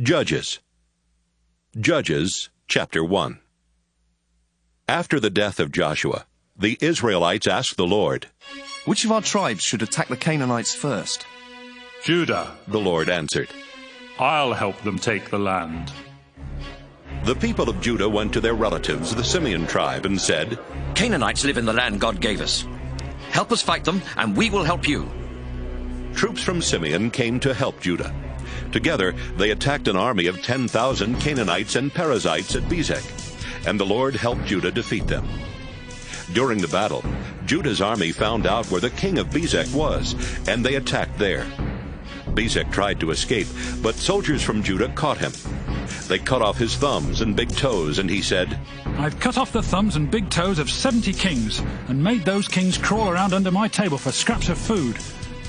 Judges. Judges, chapter 1. After the death of Joshua, the Israelites asked the Lord, "Which of our tribes should attack the Canaanites first?" "Judah," the Lord answered. "I'll help them take the land." The people of Judah went to their relatives, the Simeon tribe, and said, "Canaanites live in the land God gave us. Help us fight them, and we will help you." Troops from Simeon came to help Judah. Together they attacked an army of 10,000 Canaanites and Perizzites at Bezek, and the Lord helped Judah defeat them. During the battle, Judah's army found out where the king of Bezek was, and they attacked there. Bezek tried to escape, but soldiers from Judah caught him. They cut off his thumbs and big toes, and he said, "I've cut off the thumbs and big toes of 70 kings, and made those kings crawl around under my table for scraps of food.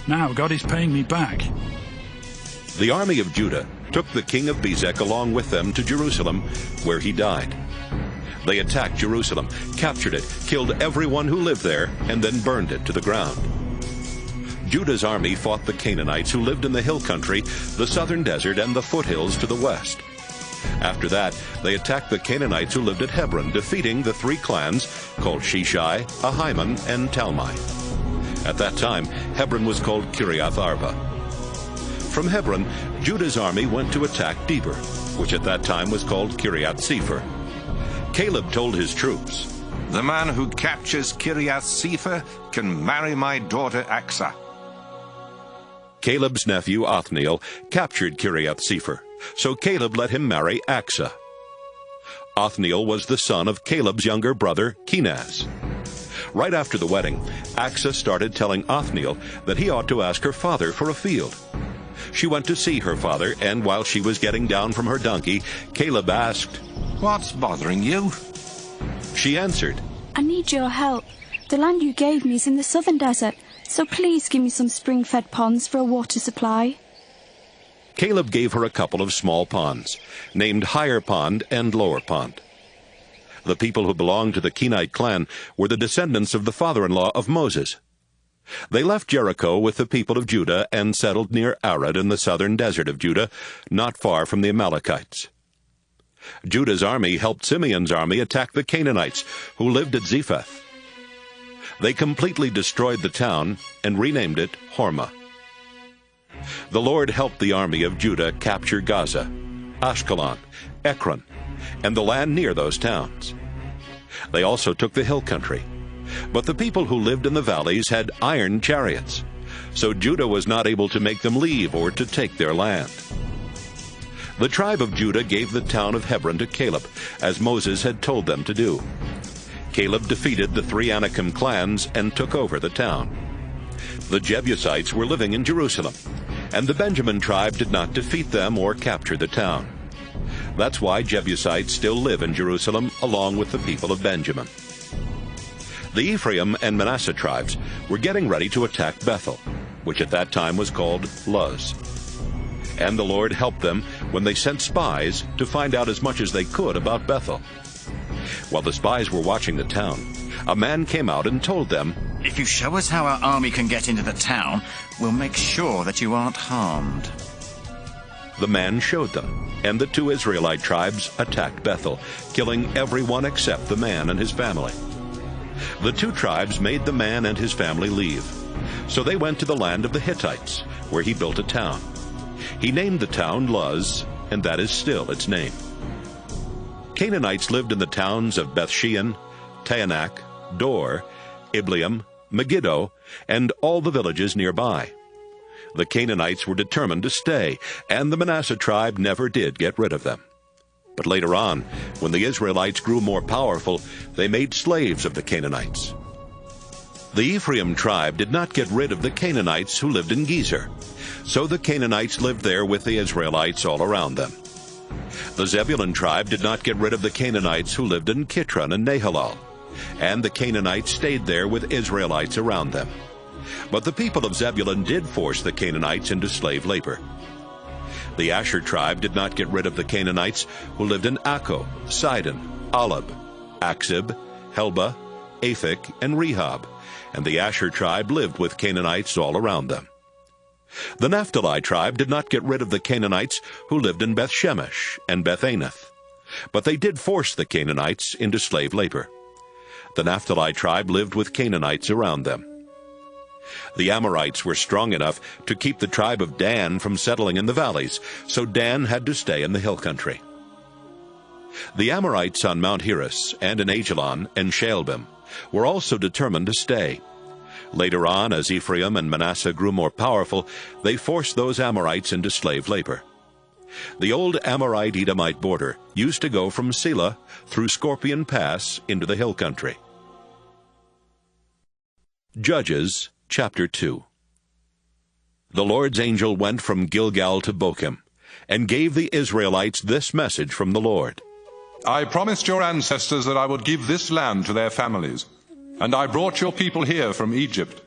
Now God is paying me back." The army of Judah took the king of Bezek along with them to Jerusalem, where he died. They attacked Jerusalem, captured it, killed everyone who lived there, and then burned it to the ground. Judah's army fought the Canaanites who lived in the hill country, the southern desert, and the foothills to the west. After that, they attacked the Canaanites who lived at Hebron, defeating the 3 clans called Sheshai, Ahiman, and Talmai. At that time, Hebron was called Kiriath Arba. From Hebron, Judah's army went to attack Debir, which at that time was called Kiriath Sepher. Caleb told his troops, "The man who captures Kiriath Sepher can marry my daughter Aksah." Caleb's nephew Othniel captured Kiriath Sepher, so Caleb let him marry Aksah. Othniel was the son of Caleb's younger brother Kenaz. Right after the wedding, Aksah started telling Othniel that he ought to ask her father for a field. She went to see her father, and while she was getting down from her donkey, Caleb asked, "What's bothering you?" She answered, "I need your help. The land you gave me is in the southern desert, so please give me some spring-fed ponds for a water supply." Caleb gave her a couple of small ponds, named Higher Pond and Lower Pond. The people who belonged to the Kenite clan were the descendants of the father-in-law of Moses. They left Jericho with the people of Judah and settled near Arad in the southern desert of Judah, not far from the Amalekites. Judah's army helped Simeon's army attack the Canaanites, who lived at Zephath. They completely destroyed the town and renamed it Hormah. The Lord helped the army of Judah capture Gaza, Ashkelon, Ekron, and the land near those towns. They also took the hill country. But the people who lived in the valleys had iron chariots, so Judah was not able to make them leave or to take their land. The tribe of Judah gave the town of Hebron to Caleb, as Moses had told them to do. Caleb defeated the 3 Anakim clans and took over the town. The Jebusites were living in Jerusalem, and the Benjamin tribe did not defeat them or capture the town. That's why Jebusites still live in Jerusalem along with the people of Benjamin. The Ephraim and Manasseh tribes were getting ready to attack Bethel, which at that time was called Luz. And the Lord helped them when they sent spies to find out as much as they could about Bethel. While the spies were watching the town, a man came out and told them, "If you show us how our army can get into the town, we'll make sure that you aren't harmed." The man showed them, and the 2 Israelite tribes attacked Bethel, killing everyone except the man and his family. The 2 tribes made the man and his family leave. So they went to the land of the Hittites, where he built a town. He named the town Luz, and that is still its name. Canaanites lived in the towns of Bethshean, Taanach, Dor, Ibleam, Megiddo, and all the villages nearby. The Canaanites were determined to stay, and the Manasseh tribe never did get rid of them. But later on, when the Israelites grew more powerful, they made slaves of the Canaanites. The Ephraim tribe did not get rid of the Canaanites who lived in Gezer, so the Canaanites lived there with the Israelites all around them. The Zebulun tribe did not get rid of the Canaanites who lived in Kitron and Nahalal, and the Canaanites stayed there with Israelites around them. But the people of Zebulun did force the Canaanites into slave labor. The Asher tribe did not get rid of the Canaanites who lived in Akko, Sidon, Alab, Aksib, Helba, Aphek, and Rehob, and the Asher tribe lived with Canaanites all around them. The Naphtali tribe did not get rid of the Canaanites who lived in Beth-Shemesh and Beth-Anath, but they did force the Canaanites into slave labor. The Naphtali tribe lived with Canaanites around them. The Amorites were strong enough to keep the tribe of Dan from settling in the valleys, so Dan had to stay in the hill country. The Amorites on Mount Heres and in Ajalon and Shaalbim were also determined to stay. Later on, as Ephraim and Manasseh grew more powerful, they forced those Amorites into slave labor. The old Amorite-Edomite border used to go from Selah through Scorpion Pass into the hill country. Judges chapter 2. The Lord's angel went from Gilgal to Bochim, and gave the Israelites this message from the Lord. I promised your ancestors that I would give this land to their families, and I brought your people here from Egypt.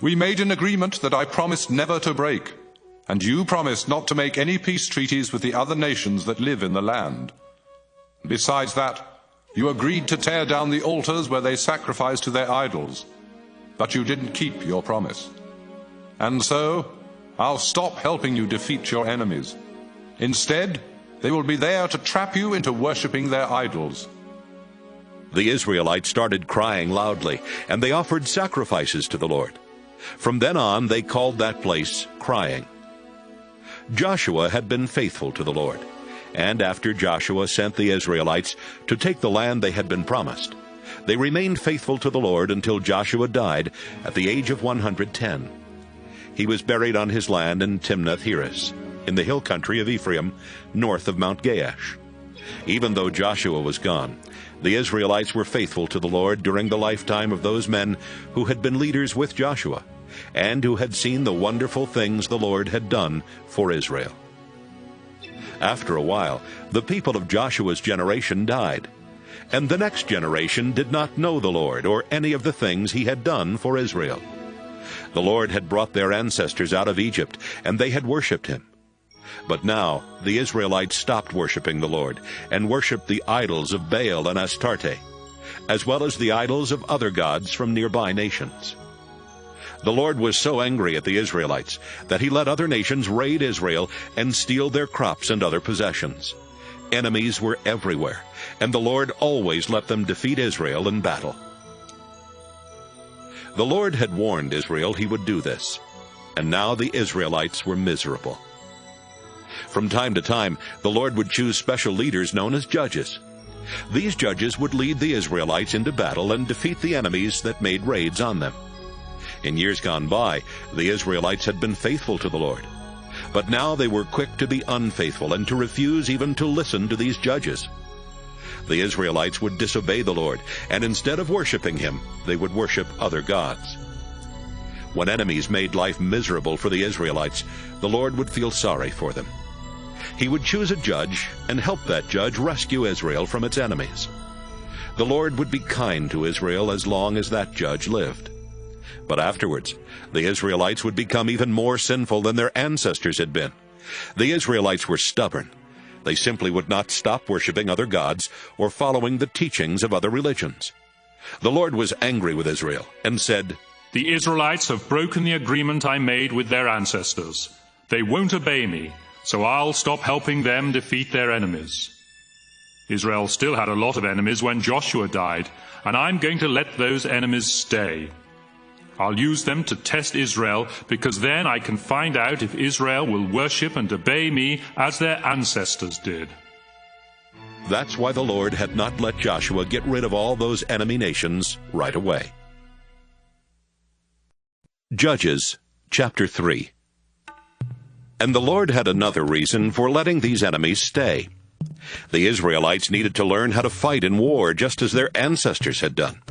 We made an agreement that I promised never to break, and you promised not to make any peace treaties with the other nations that live in the land. Besides that, you agreed to tear down the altars where they sacrificed to their idols, but you didn't keep your promise. And so, I'll stop helping you defeat your enemies. Instead, they will be there to trap you into worshipping their idols. The Israelites started crying loudly, and they offered sacrifices to the Lord. From then on, they called that place Crying. Joshua had been faithful to the Lord, and after Joshua sent the Israelites to take the land they had been promised, they remained faithful to the Lord until Joshua died at the age of 110. He was buried on his land in Timnath-Heres, in the hill country of Ephraim, north of Mount Gaash. Even though Joshua was gone, the Israelites were faithful to the Lord during the lifetime of those men who had been leaders with Joshua, and who had seen the wonderful things the Lord had done for Israel. After a while, the people of Joshua's generation died, and the next generation did not know the Lord or any of the things he had done for Israel. The Lord had brought their ancestors out of Egypt, and they had worshipped him. But now the Israelites stopped worshiping the Lord, and worshipped the idols of Baal and Astarte, as well as the idols of other gods from nearby nations. The Lord was so angry at the Israelites that he let other nations raid Israel and steal their crops and other possessions. Enemies were everywhere, and the Lord always let them defeat Israel in battle. The Lord had warned Israel he would do this, and now the Israelites were miserable. From time to time, the Lord would choose special leaders known as judges. These judges would lead the Israelites into battle and defeat the enemies that made raids on them. In years gone by, the Israelites had been faithful to the Lord. But now they were quick to be unfaithful and to refuse even to listen to these judges. The Israelites would disobey the Lord, and instead of worshiping him, they would worship other gods. When enemies made life miserable for the Israelites, the Lord would feel sorry for them. He would choose a judge and help that judge rescue Israel from its enemies. The Lord would be kind to Israel as long as that judge lived. But afterwards, the Israelites would become even more sinful than their ancestors had been. The Israelites were stubborn. They simply would not stop worshiping other gods or following the teachings of other religions. The Lord was angry with Israel and said, The Israelites have broken the agreement I made with their ancestors. They won't obey me, so I'll stop helping them defeat their enemies. Israel still had a lot of enemies when Joshua died, and I'm going to let those enemies stay. I'll use them to test Israel, because then I can find out if Israel will worship and obey me as their ancestors did. That's why the Lord had not let Joshua get rid of all those enemy nations right away. Judges chapter 3. And the Lord had another reason for letting these enemies stay. The Israelites needed to learn how to fight in war just as their ancestors had done.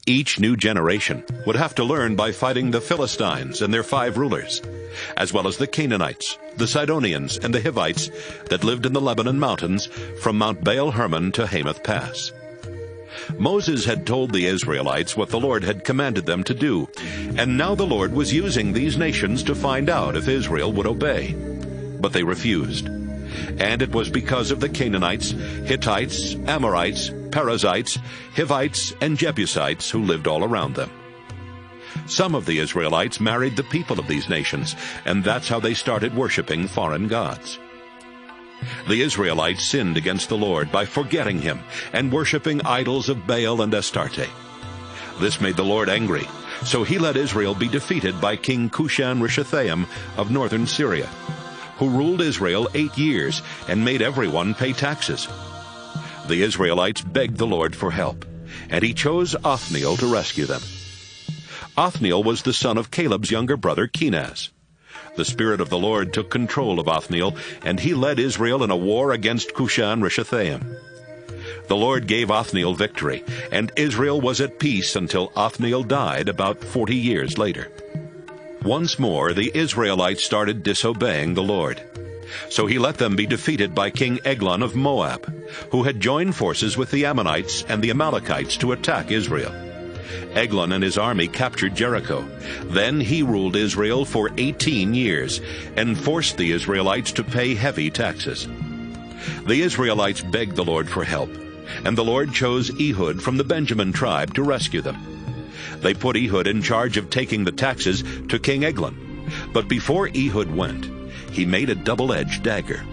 Each new generation would have to learn by fighting the Philistines and their 5 rulers, as well as the Canaanites, the Sidonians, and the Hivites that lived in the Lebanon mountains from Mount Baal Hermon to Hamath Pass. Moses had told the Israelites what the Lord had commanded them to do, and now the Lord was using these nations to find out if Israel would obey. But they refused. And it was because of the Canaanites, Hittites, Amorites, Perizzites, Hivites, and Jebusites who lived all around them. Some of the Israelites married the people of these nations, and that's how they started worshiping foreign gods. The Israelites sinned against the Lord by forgetting him and worshiping idols of Baal and Astarte. This made the Lord angry, so he let Israel be defeated by King Cushan-Rishathaim of northern Syria, who ruled Israel 8 years and made everyone pay taxes. The Israelites begged the Lord for help, and he chose Othniel to rescue them. Othniel was the son of Caleb's younger brother Kenaz. The Spirit of the Lord took control of Othniel, and he led Israel in a war against Cushan-Rishathaim. The Lord gave Othniel victory, and Israel was at peace until Othniel died about 40 years later. Once more the Israelites started disobeying the Lord. So he let them be defeated by King Eglon of Moab, who had joined forces with the Ammonites and the Amalekites to attack Israel. Eglon and his army captured Jericho. Then he ruled Israel for 18 years and forced the Israelites to pay heavy taxes. The Israelites begged the Lord for help, and the Lord chose Ehud from the Benjamin tribe to rescue them. They put Ehud in charge of taking the taxes to King Eglon. But before Ehud went, he made a double-edged dagger.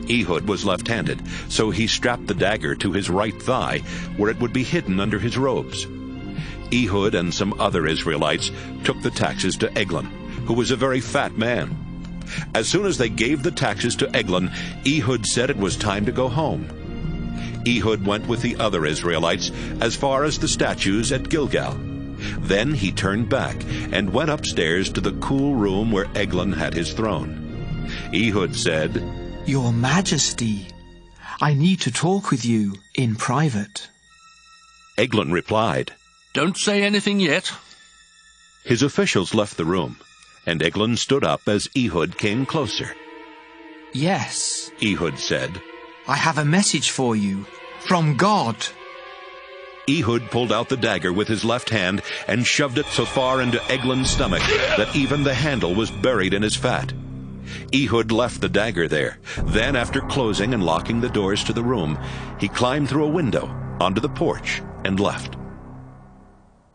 Ehud was left-handed, so he strapped the dagger to his right thigh, where it would be hidden under his robes. Ehud and some other Israelites took the taxes to Eglon, who was a very fat man. As soon as they gave the taxes to Eglon, Ehud said it was time to go home. Ehud went with the other Israelites as far as the statues at Gilgal. Then he turned back and went upstairs to the cool room where Eglon had his throne. Ehud said, "Your Majesty, I need to talk with you in private." Eglon replied, "Don't say anything yet." His officials left the room, and Eglon stood up as Ehud came closer. "Yes," Ehud said, "I have a message for you from God." Ehud pulled out the dagger with his left hand and shoved it so far into Eglon's stomach that even the handle was buried in his fat. Ehud left the dagger there. Then, after closing and locking the doors to the room, he climbed through a window onto the porch and left.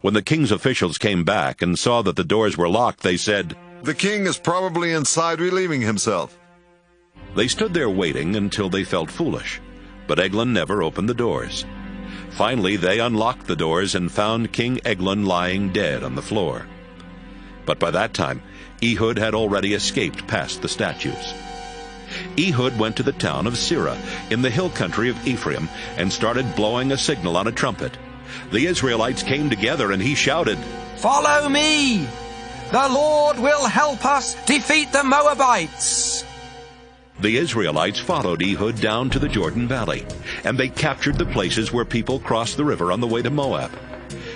When the king's officials came back and saw that the doors were locked, they said, "The king is probably inside relieving himself." They stood there waiting until they felt foolish, but Eglon never opened the doors. Finally, they unlocked the doors and found King Eglon lying dead on the floor. But by that time, Ehud had already escaped past the statues. Ehud went to the town of Sirah in the hill country of Ephraim and started blowing a signal on a trumpet. The Israelites came together and he shouted, "Follow me! The Lord will help us defeat the Moabites!" The Israelites followed Ehud down to the Jordan Valley, and they captured the places where people crossed the river on the way to Moab.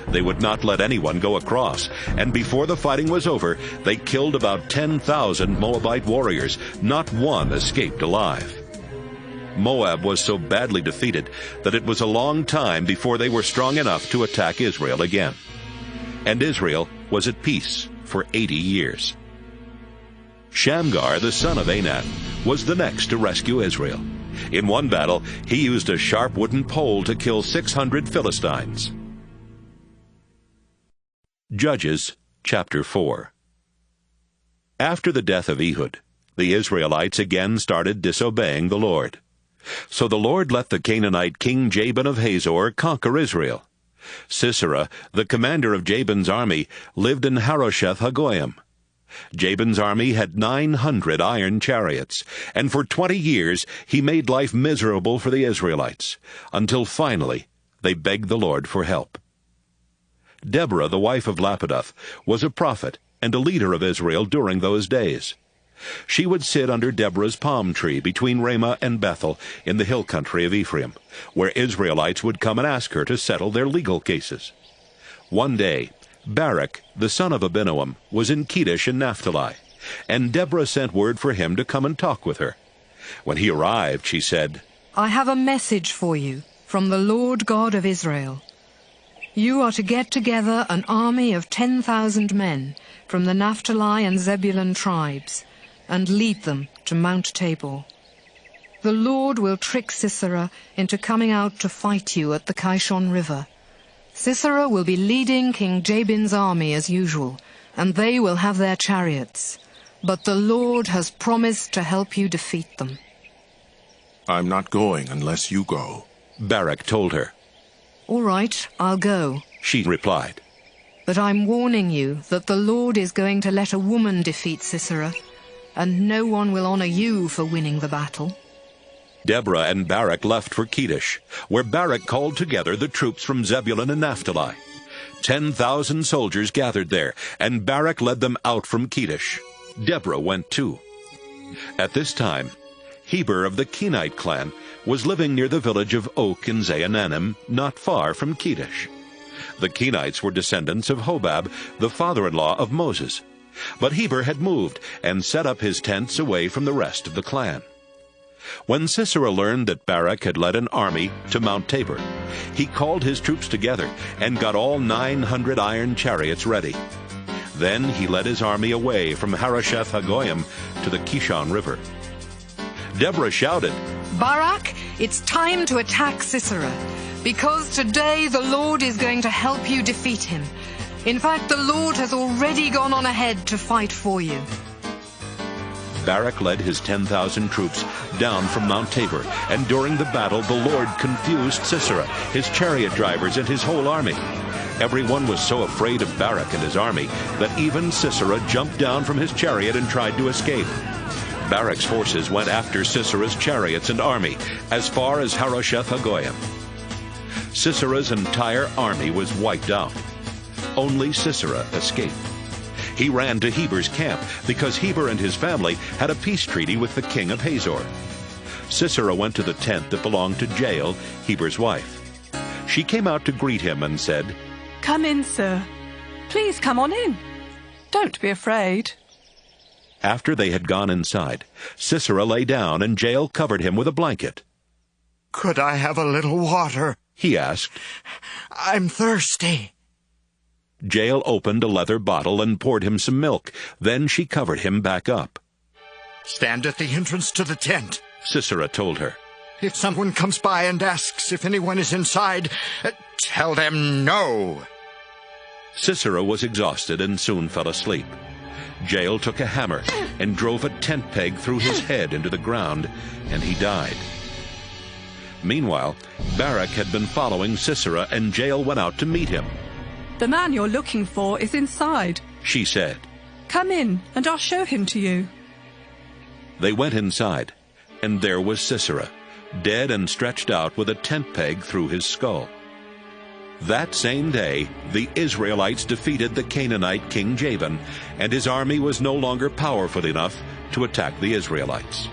They would not let anyone go across, and before the fighting was over, they killed about 10,000 Moabite warriors. Not one escaped alive. Moab was so badly defeated that it was a long time before they were strong enough to attack Israel again. And Israel was at peace for 80 years. Shamgar, the son of Anan, was the next to rescue Israel. In one battle, he used a sharp wooden pole to kill 600 Philistines. Judges chapter 4. After the death of Ehud, the Israelites again started disobeying the Lord. So the Lord let the Canaanite king Jabin of Hazor conquer Israel. Sisera, the commander of Jabin's army, lived in Harosheth Hagoyim. Jabin's army had 900 iron chariots, and for 20 years he made life miserable for the Israelites, until finally they begged the Lord for help. Deborah, the wife of Lapidoth, was a prophet and a leader of Israel during those days. She would sit under Deborah's palm tree between Ramah and Bethel in the hill country of Ephraim, where Israelites would come and ask her to settle their legal cases. One day, Barak, the son of Abinoam, was in Kedesh in Naphtali, and Deborah sent word for him to come and talk with her. When he arrived, she said, "I have a message for you from the Lord God of Israel. You are to get together an army of 10,000 men from the Naphtali and Zebulun tribes, and lead them to Mount Tabor. The Lord will trick Sisera into coming out to fight you at the Kishon River, Sisera will be leading King Jabin's army as usual, and they will have their chariots. But the Lord has promised to help you defeat them." "I'm not going unless you go," Barak told her. "All right, I'll go," she replied. "but I'm warning you that the Lord is going to let a woman defeat Sisera, and no one will honor you for winning the battle." Deborah and Barak left for Kedesh, where Barak called together the troops from Zebulun and Naphtali. 10,000 soldiers gathered there, and Barak led them out from Kedesh. Deborah went too. At this time, Heber of the Kenite clan was living near the village of Ok in Zaanannim, not far from Kedesh. The Kenites were descendants of Hobab, the father-in-law of Moses. But Heber had moved and set up his tents away from the rest of the clan. When Sisera learned that Barak had led an army to Mount Tabor, he called his troops together and got all 900 iron chariots ready. Then he led his army away from Harosheth Hagoyim to the Kishon River. Deborah shouted, "Barak, it's time to attack Sisera, because today the Lord is going to help you defeat him. In fact, the Lord has already gone on ahead to fight for you." Barak led his 10,000 troops down from Mount Tabor, and during the battle the Lord confused Sisera, his chariot drivers, and his whole army. Everyone was so afraid of Barak and his army that even Sisera jumped down from his chariot and tried to escape. Barak's forces went after Sisera's chariots and army as far as Harosheth Hagoyim. Sisera's entire army was wiped out. Only Sisera escaped. He ran to Heber's camp because Heber and his family had a peace treaty with the king of Hazor. Sisera went to the tent that belonged to Jael, Heber's wife. She came out to greet him and said, "Come in, sir. Please come on in. Don't be afraid." After they had gone inside, Sisera lay down and Jael covered him with a blanket. "Could I have a little water?" he asked. "I'm thirsty." Jael opened a leather bottle and poured him some milk. Then she covered him back up. "Stand at the entrance to the tent," Sisera told her. "If someone comes by and asks if anyone is inside, tell them no." Sisera was exhausted and soon fell asleep. Jael took a hammer and drove a tent peg through his head into the ground, and he died. Meanwhile, Barak had been following Sisera, and Jael went out to meet him. "The man you're looking for is inside," she said. "Come in, and I'll show him to you." They went inside, and there was Sisera, dead and stretched out with a tent peg through his skull. That same day, the Israelites defeated the Canaanite king Jabin, and his army was no longer powerful enough to attack the Israelites.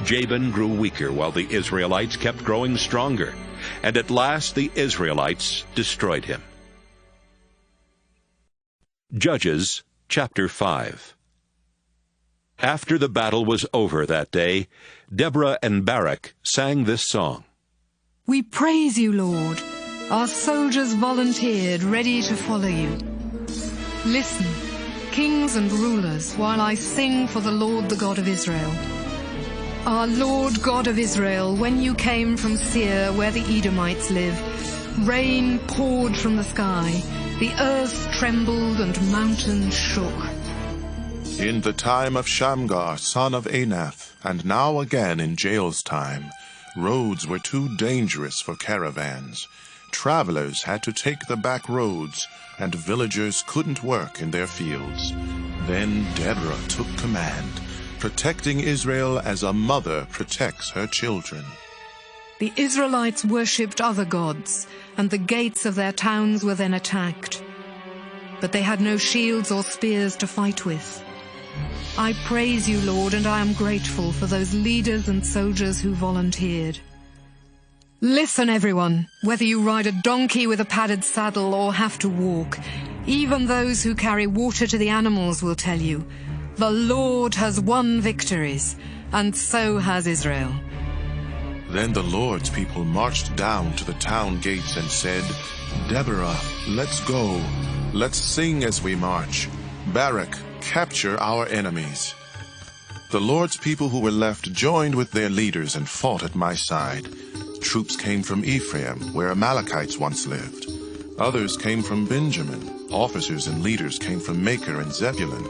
Jabin grew weaker while the Israelites kept growing stronger, and at last the Israelites destroyed him. Judges chapter 5. After the battle was over that day, Deborah and Barak sang this song. "We praise you, Lord. Our soldiers volunteered, ready to follow you. Listen, kings and rulers, while I sing for the Lord, the God of Israel. Our Lord God of Israel, when you came from Seir, where the Edomites live, rain poured from the sky. The earth trembled and mountains shook. In the time of Shamgar, son of Anath, and now again in Jael's time, roads were too dangerous for caravans. Travelers had to take the back roads, and villagers couldn't work in their fields. Then Deborah took command, protecting Israel as a mother protects her children. The Israelites worshipped other gods, and the gates of their towns were then attacked. But they had no shields or spears to fight with. I praise you, Lord, and I am grateful for those leaders and soldiers who volunteered. Listen, everyone, whether you ride a donkey with a padded saddle or have to walk, even those who carry water to the animals will tell you, the Lord has won victories, and so has Israel. Then the Lord's people marched down to the town gates and said, Deborah, let's go. Let's sing as we march. Barak, capture our enemies. The Lord's people who were left joined with their leaders and fought at my side. Troops came from Ephraim, where Amalekites once lived. Others came from Benjamin. Officers and leaders came from Machir and Zebulun.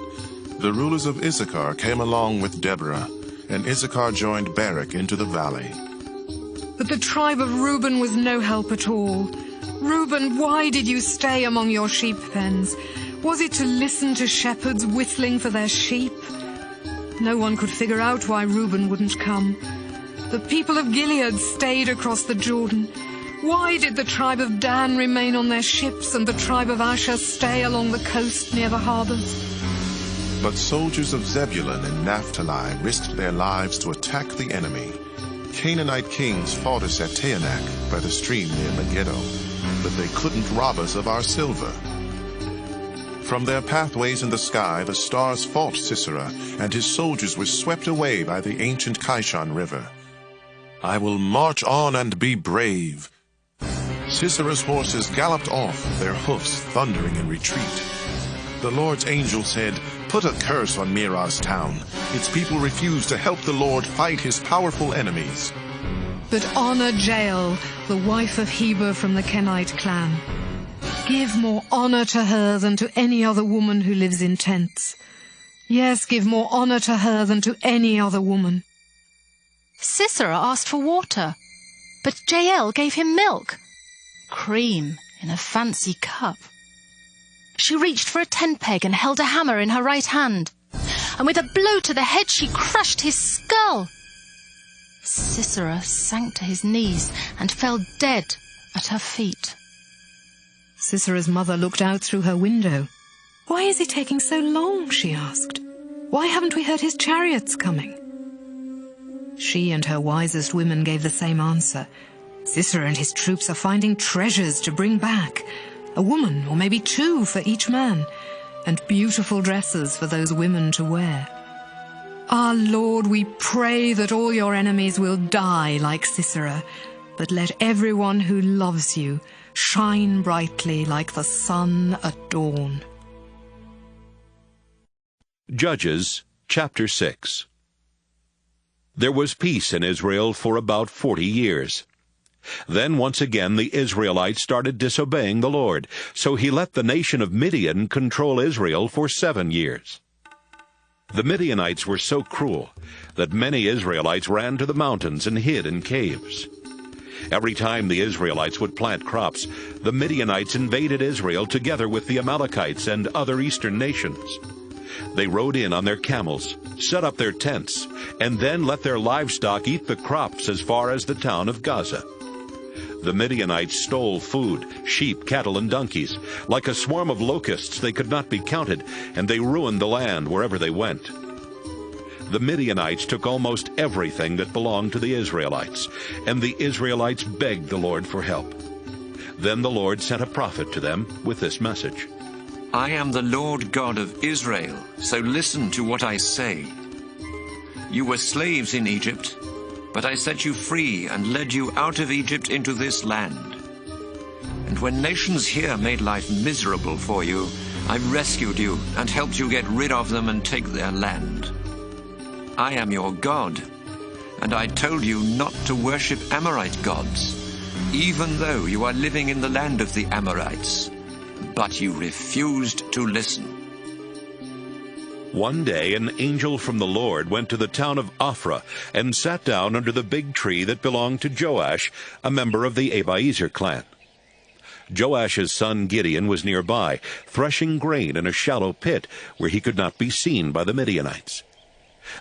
The rulers of Issachar came along with Deborah, and Issachar joined Barak into the valley. But the tribe of Reuben was no help at all. Reuben, why did you stay among your sheep pens? Was it to listen to shepherds whistling for their sheep? No one could figure out why Reuben wouldn't come. The people of Gilead stayed across the Jordan. Why did the tribe of Dan remain on their ships and the tribe of Asher stay along the coast near the harbors? But soldiers of Zebulun and Naphtali risked their lives to attack the enemy. Canaanite kings fought us at Taanach by the stream near Megiddo, but they couldn't rob us of our silver. From their pathways in the sky, the stars fought Sisera, and his soldiers were swept away by the ancient Kishon River. I will march on and be brave. Sisera's horses galloped off, their hoofs thundering in retreat. The Lord's angel said, "Put a curse on Mirah's town. Its people refuse to help the Lord fight his powerful enemies." But honor Jael, the wife of Heber from the Kenite clan. Give more honor to her than to any other woman who lives in tents. Yes, give more honor to her than to any other woman. Sisera asked for water, but Jael gave him milk. Cream in a fancy cup. She reached for a tent peg and held a hammer in her right hand, and with a blow to the head she crushed his skull. Sisera sank to his knees and fell dead at her feet. Sisera's mother looked out through her window. "Why is he taking so long?" she asked. "Why haven't we heard his chariots coming?" She and her wisest women gave the same answer. Sisera and his troops are finding treasures to bring back, a woman or maybe two for each man, and beautiful dresses for those women to wear. Our Lord, we pray that all your enemies will die like Sisera, but let everyone who loves you shine brightly like the sun at dawn. Judges chapter 6. There was peace in Israel for about 40 years. Then once again the Israelites started disobeying the Lord, so he let the nation of Midian control Israel for 7 years. The Midianites were so cruel that many Israelites ran to the mountains and hid in caves. Every time the Israelites would plant crops, the Midianites invaded Israel together with the Amalekites and other eastern nations. They rode in on their camels, set up their tents, and then let their livestock eat the crops as far as the town of Gaza. The Midianites stole food, sheep, cattle, and donkeys. Like a swarm of locusts, they could not be counted, and they ruined the land wherever they went. The Midianites took almost everything that belonged to the Israelites, and the Israelites begged the Lord for help. Then the Lord sent a prophet to them with this message. I am the Lord God of Israel, so listen to what I say. You were slaves in Egypt, but I set you free and led you out of Egypt into this land. And when nations here made life miserable for you, I rescued you and helped you get rid of them and take their land. I am your God, and I told you not to worship Amorite gods, even though you are living in the land of the Amorites. But you refused to listen. One day an angel from the Lord went to the town of Ophrah and sat down under the big tree that belonged to Joash, a member of the Abiezer clan. Joash's son Gideon was nearby, threshing grain in a shallow pit where he could not be seen by the Midianites.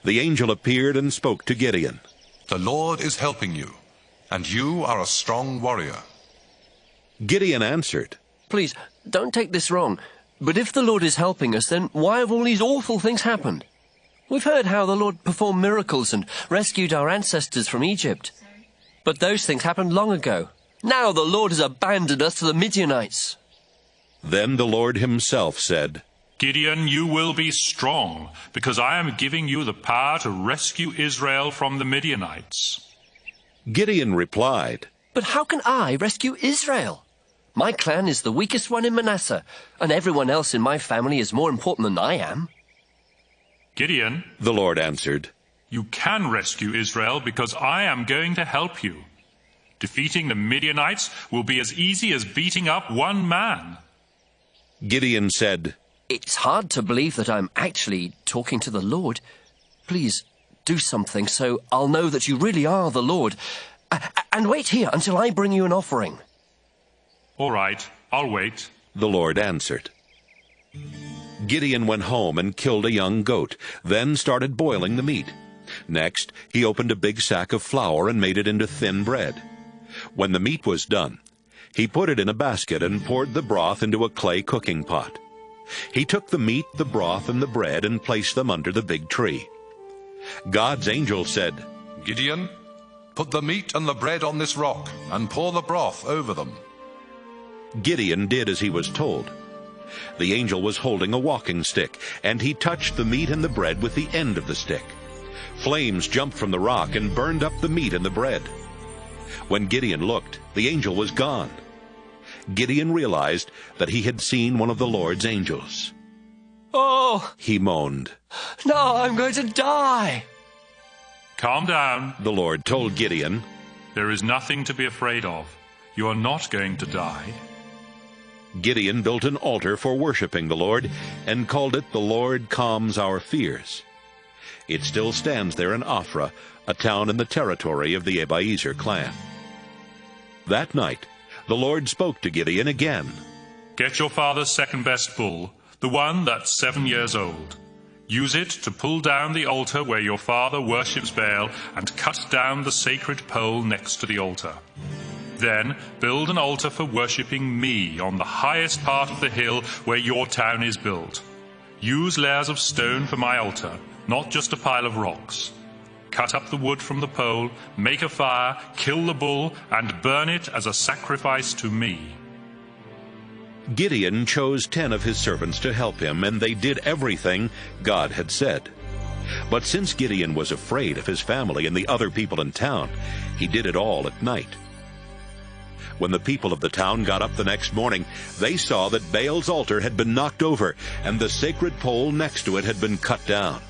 The angel appeared and spoke to Gideon. The Lord is helping you, and you are a strong warrior. Gideon answered, Please, don't take this wrong, but if the Lord is helping us, then why have all these awful things happened? We've heard how the Lord performed miracles and rescued our ancestors from Egypt. But those things happened long ago. Now the Lord has abandoned us to the Midianites. Then the Lord himself said, Gideon, you will be strong, because I am giving you the power to rescue Israel from the Midianites. Gideon replied, But how can I rescue Israel? My clan is the weakest one in Manasseh, and everyone else in my family is more important than I am. Gideon, the Lord answered, You can rescue Israel because I am going to help you. Defeating the Midianites will be as easy as beating up one man." Gideon said, "It's hard to believe that I'm actually talking to the Lord. Please, do something so I'll know that you really are the Lord. And wait here until I bring you an offering." "All right, I'll wait," the Lord answered. Gideon went home and killed a young goat, then started boiling the meat. Next, he opened a big sack of flour and made it into thin bread. When the meat was done, he put it in a basket and poured the broth into a clay cooking pot. He took the meat, the broth, and the bread and placed them under the big tree. God's angel said, "Gideon, put the meat and the bread on this rock, and pour the broth over them." Gideon did as he was told. The angel was holding a walking stick, and he touched the meat and the bread with the end of the stick. Flames jumped from the rock and burned up the meat and the bread. When Gideon looked, the angel was gone. Gideon realized that he had seen one of the Lord's angels. "Oh," he moaned. "Now I'm going to die." "Calm down," the Lord told Gideon. "There is nothing to be afraid of. You are not going to die." Gideon built an altar for worshiping the Lord and called it "The Lord Calms Our Fears." It still stands there in Ophrah, a town in the territory of the Abiezer clan. That night, the Lord spoke to Gideon again. "Get your father's second-best bull, the one that's 7 years old. Use it to pull down the altar where your father worships Baal and cut down the sacred pole next to the altar. Then build an altar for worshipping me on the highest part of the hill where your town is built. Use layers of stone for my altar, not just a pile of rocks. Cut up the wood from the pole, make a fire, kill the bull, and burn it as a sacrifice to me." Gideon chose 10 of his servants to help him, and they did everything God had said. But since Gideon was afraid of his family and the other people in town, he did it all at night. When the people of the town got up the next morning, they saw that Baal's altar had been knocked over, and the sacred pole next to it had been cut down.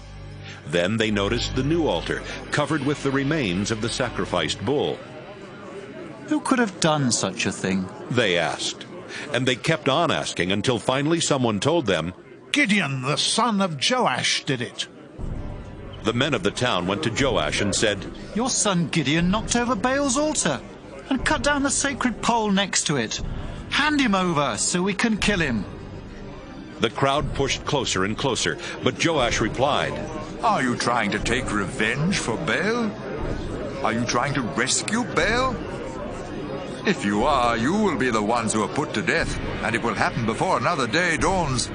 Then they noticed the new altar, covered with the remains of the sacrificed bull. "Who could have done such a thing?" they asked. And they kept on asking until finally someone told them, "Gideon, the son of Joash, did it." The men of the town went to Joash and said, "Your son Gideon knocked over Baal's altar and cut down the sacred pole next to it. Hand him over so we can kill him." The crowd pushed closer and closer, but Joash replied, "Are you trying to take revenge for Baal? Are you trying to rescue Baal? If you are, you will be the ones who are put to death, and it will happen before another day dawns.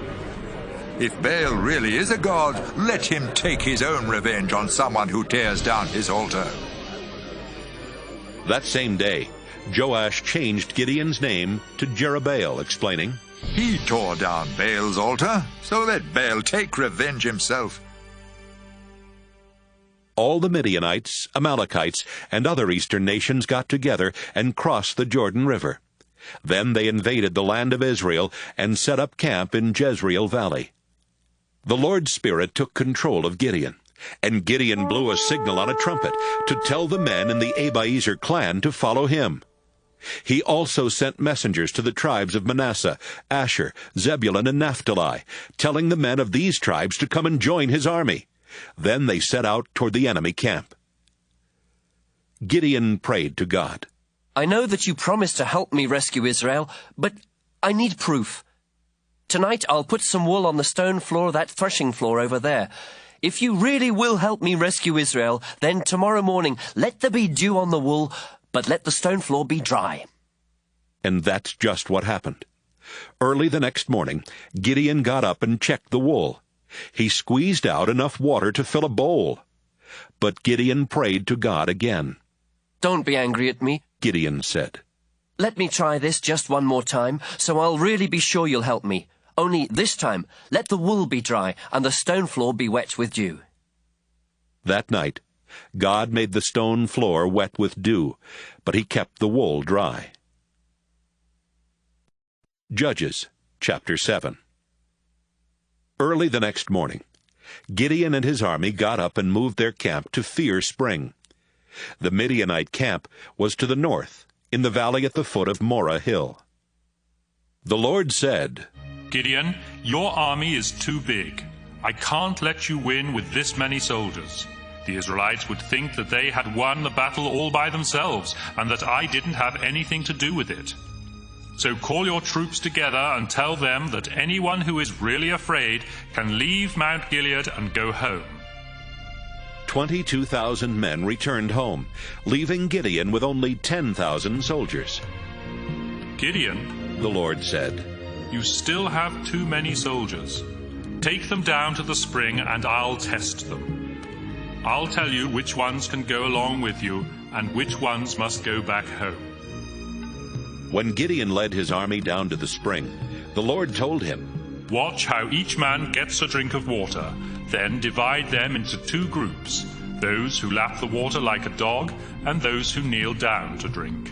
If Baal really is a god, let him take his own revenge on someone who tears down his altar." That same day, Joash changed Gideon's name to Jerubbaal, explaining, "He tore down Baal's altar, so let Baal take revenge himself." All the Midianites, Amalekites, and other eastern nations got together and crossed the Jordan River. Then they invaded the land of Israel and set up camp in Jezreel Valley. The Lord's Spirit took control of Gideon, and Gideon blew a signal on a trumpet to tell the men in the Abiezer clan to follow him. He also sent messengers to the tribes of Manasseh, Asher, Zebulun, and Naphtali, telling the men of these tribes to come and join his army. Then they set out toward the enemy camp. Gideon prayed to God. "I know that you promised to help me rescue Israel, but I need proof. Tonight I'll put some wool on the stone floor of that threshing floor over there. If you really will help me rescue Israel, then tomorrow morning let there be dew on the wool, but let the stone floor be dry." And that's just what happened. Early the next morning, Gideon got up and checked the wool. He squeezed out enough water to fill a bowl. But Gideon prayed to God again. "Don't be angry at me," Gideon said. "Let me try this just one more time, so I'll really be sure you'll help me. Only this time, let the wool be dry and the stone floor be wet with dew." That night, God made the stone floor wet with dew, but he kept the wool dry. Judges, chapter 7. Early the next morning, Gideon and his army got up and moved their camp to Fear Spring. The Midianite camp was to the north, in the valley at the foot of Morah Hill. The Lord said, Gideon, your army is too big. I can't let you win with this many soldiers. The Israelites would think that they had won the battle all by themselves, and that I didn't have anything to do with it. So call your troops together and tell them that anyone who is really afraid can leave Mount Gilead and go home. 22,000 men returned home, leaving Gideon with only 10,000 soldiers. Gideon, the Lord said, you still have too many soldiers. Take them down to the spring and I'll test them. I'll tell you which ones can go along with you and which ones must go back home. When Gideon led his army down to the spring, the Lord told him, watch how each man gets a drink of water, then divide them into 2 groups, those who lap the water like a dog and those who kneel down to drink.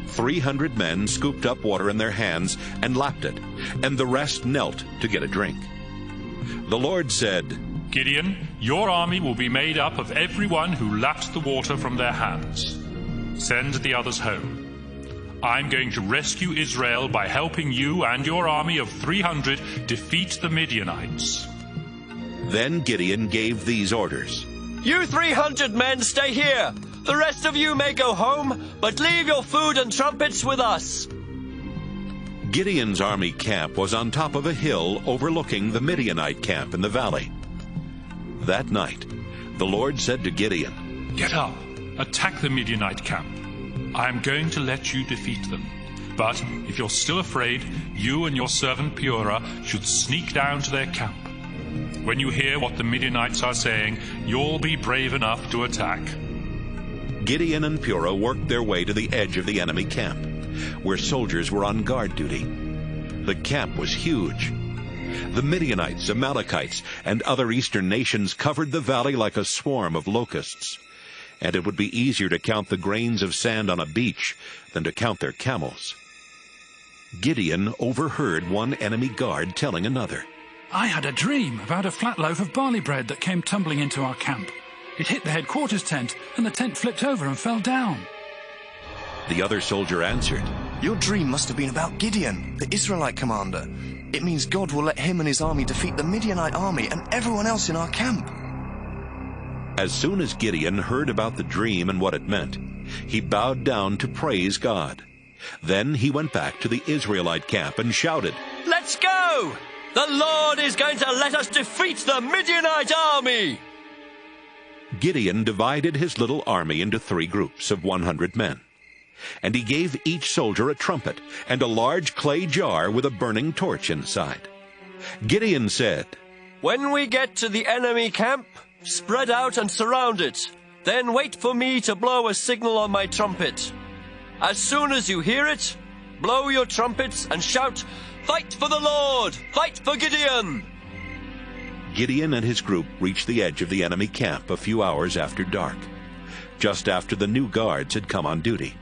300 men scooped up water in their hands and lapped it, and the rest knelt to get a drink. The Lord said, Gideon, your army will be made up of everyone who lapped the water from their hands. Send the others home. I'm going to rescue Israel by helping you and your army of 300 defeat the Midianites. Then Gideon gave these orders. You 300 men stay here. The rest of you may go home, but leave your food and trumpets with us. Gideon's army camp was on top of a hill overlooking the Midianite camp in the valley. That night, the Lord said to Gideon, get up, attack the Midianite camp. I am going to let you defeat them. But if you're still afraid, you and your servant Purah should sneak down to their camp. When you hear what the Midianites are saying, you'll be brave enough to attack. Gideon and Purah worked their way to the edge of the enemy camp, where soldiers were on guard duty. The camp was huge. The Midianites, Amalekites, and other eastern nations covered the valley like a swarm of locusts, and it would be easier to count the grains of sand on a beach than to count their camels. Gideon overheard one enemy guard telling another, I had a dream about a flat loaf of barley bread that came tumbling into our camp. It hit the headquarters tent, and the tent flipped over and fell down. The other soldier answered, your dream must have been about Gideon, the Israelite commander. It means God will let him and his army defeat the Midianite army and everyone else in our camp. As soon as Gideon heard about the dream and what it meant, he bowed down to praise God. Then he went back to the Israelite camp and shouted, let's go! The Lord is going to let us defeat the Midianite army! Gideon divided his little army into 3 groups of 100 men. And he gave each soldier a trumpet and a large clay jar with a burning torch inside. Gideon said, when we get to the enemy camp, spread out and surround it. Then wait for me to blow a signal on my trumpet. As soon as you hear it, blow your trumpets and shout, fight for the Lord! Fight for Gideon! Gideon and his group reached the edge of the enemy camp a few hours after dark, just after the new guards had come on duty.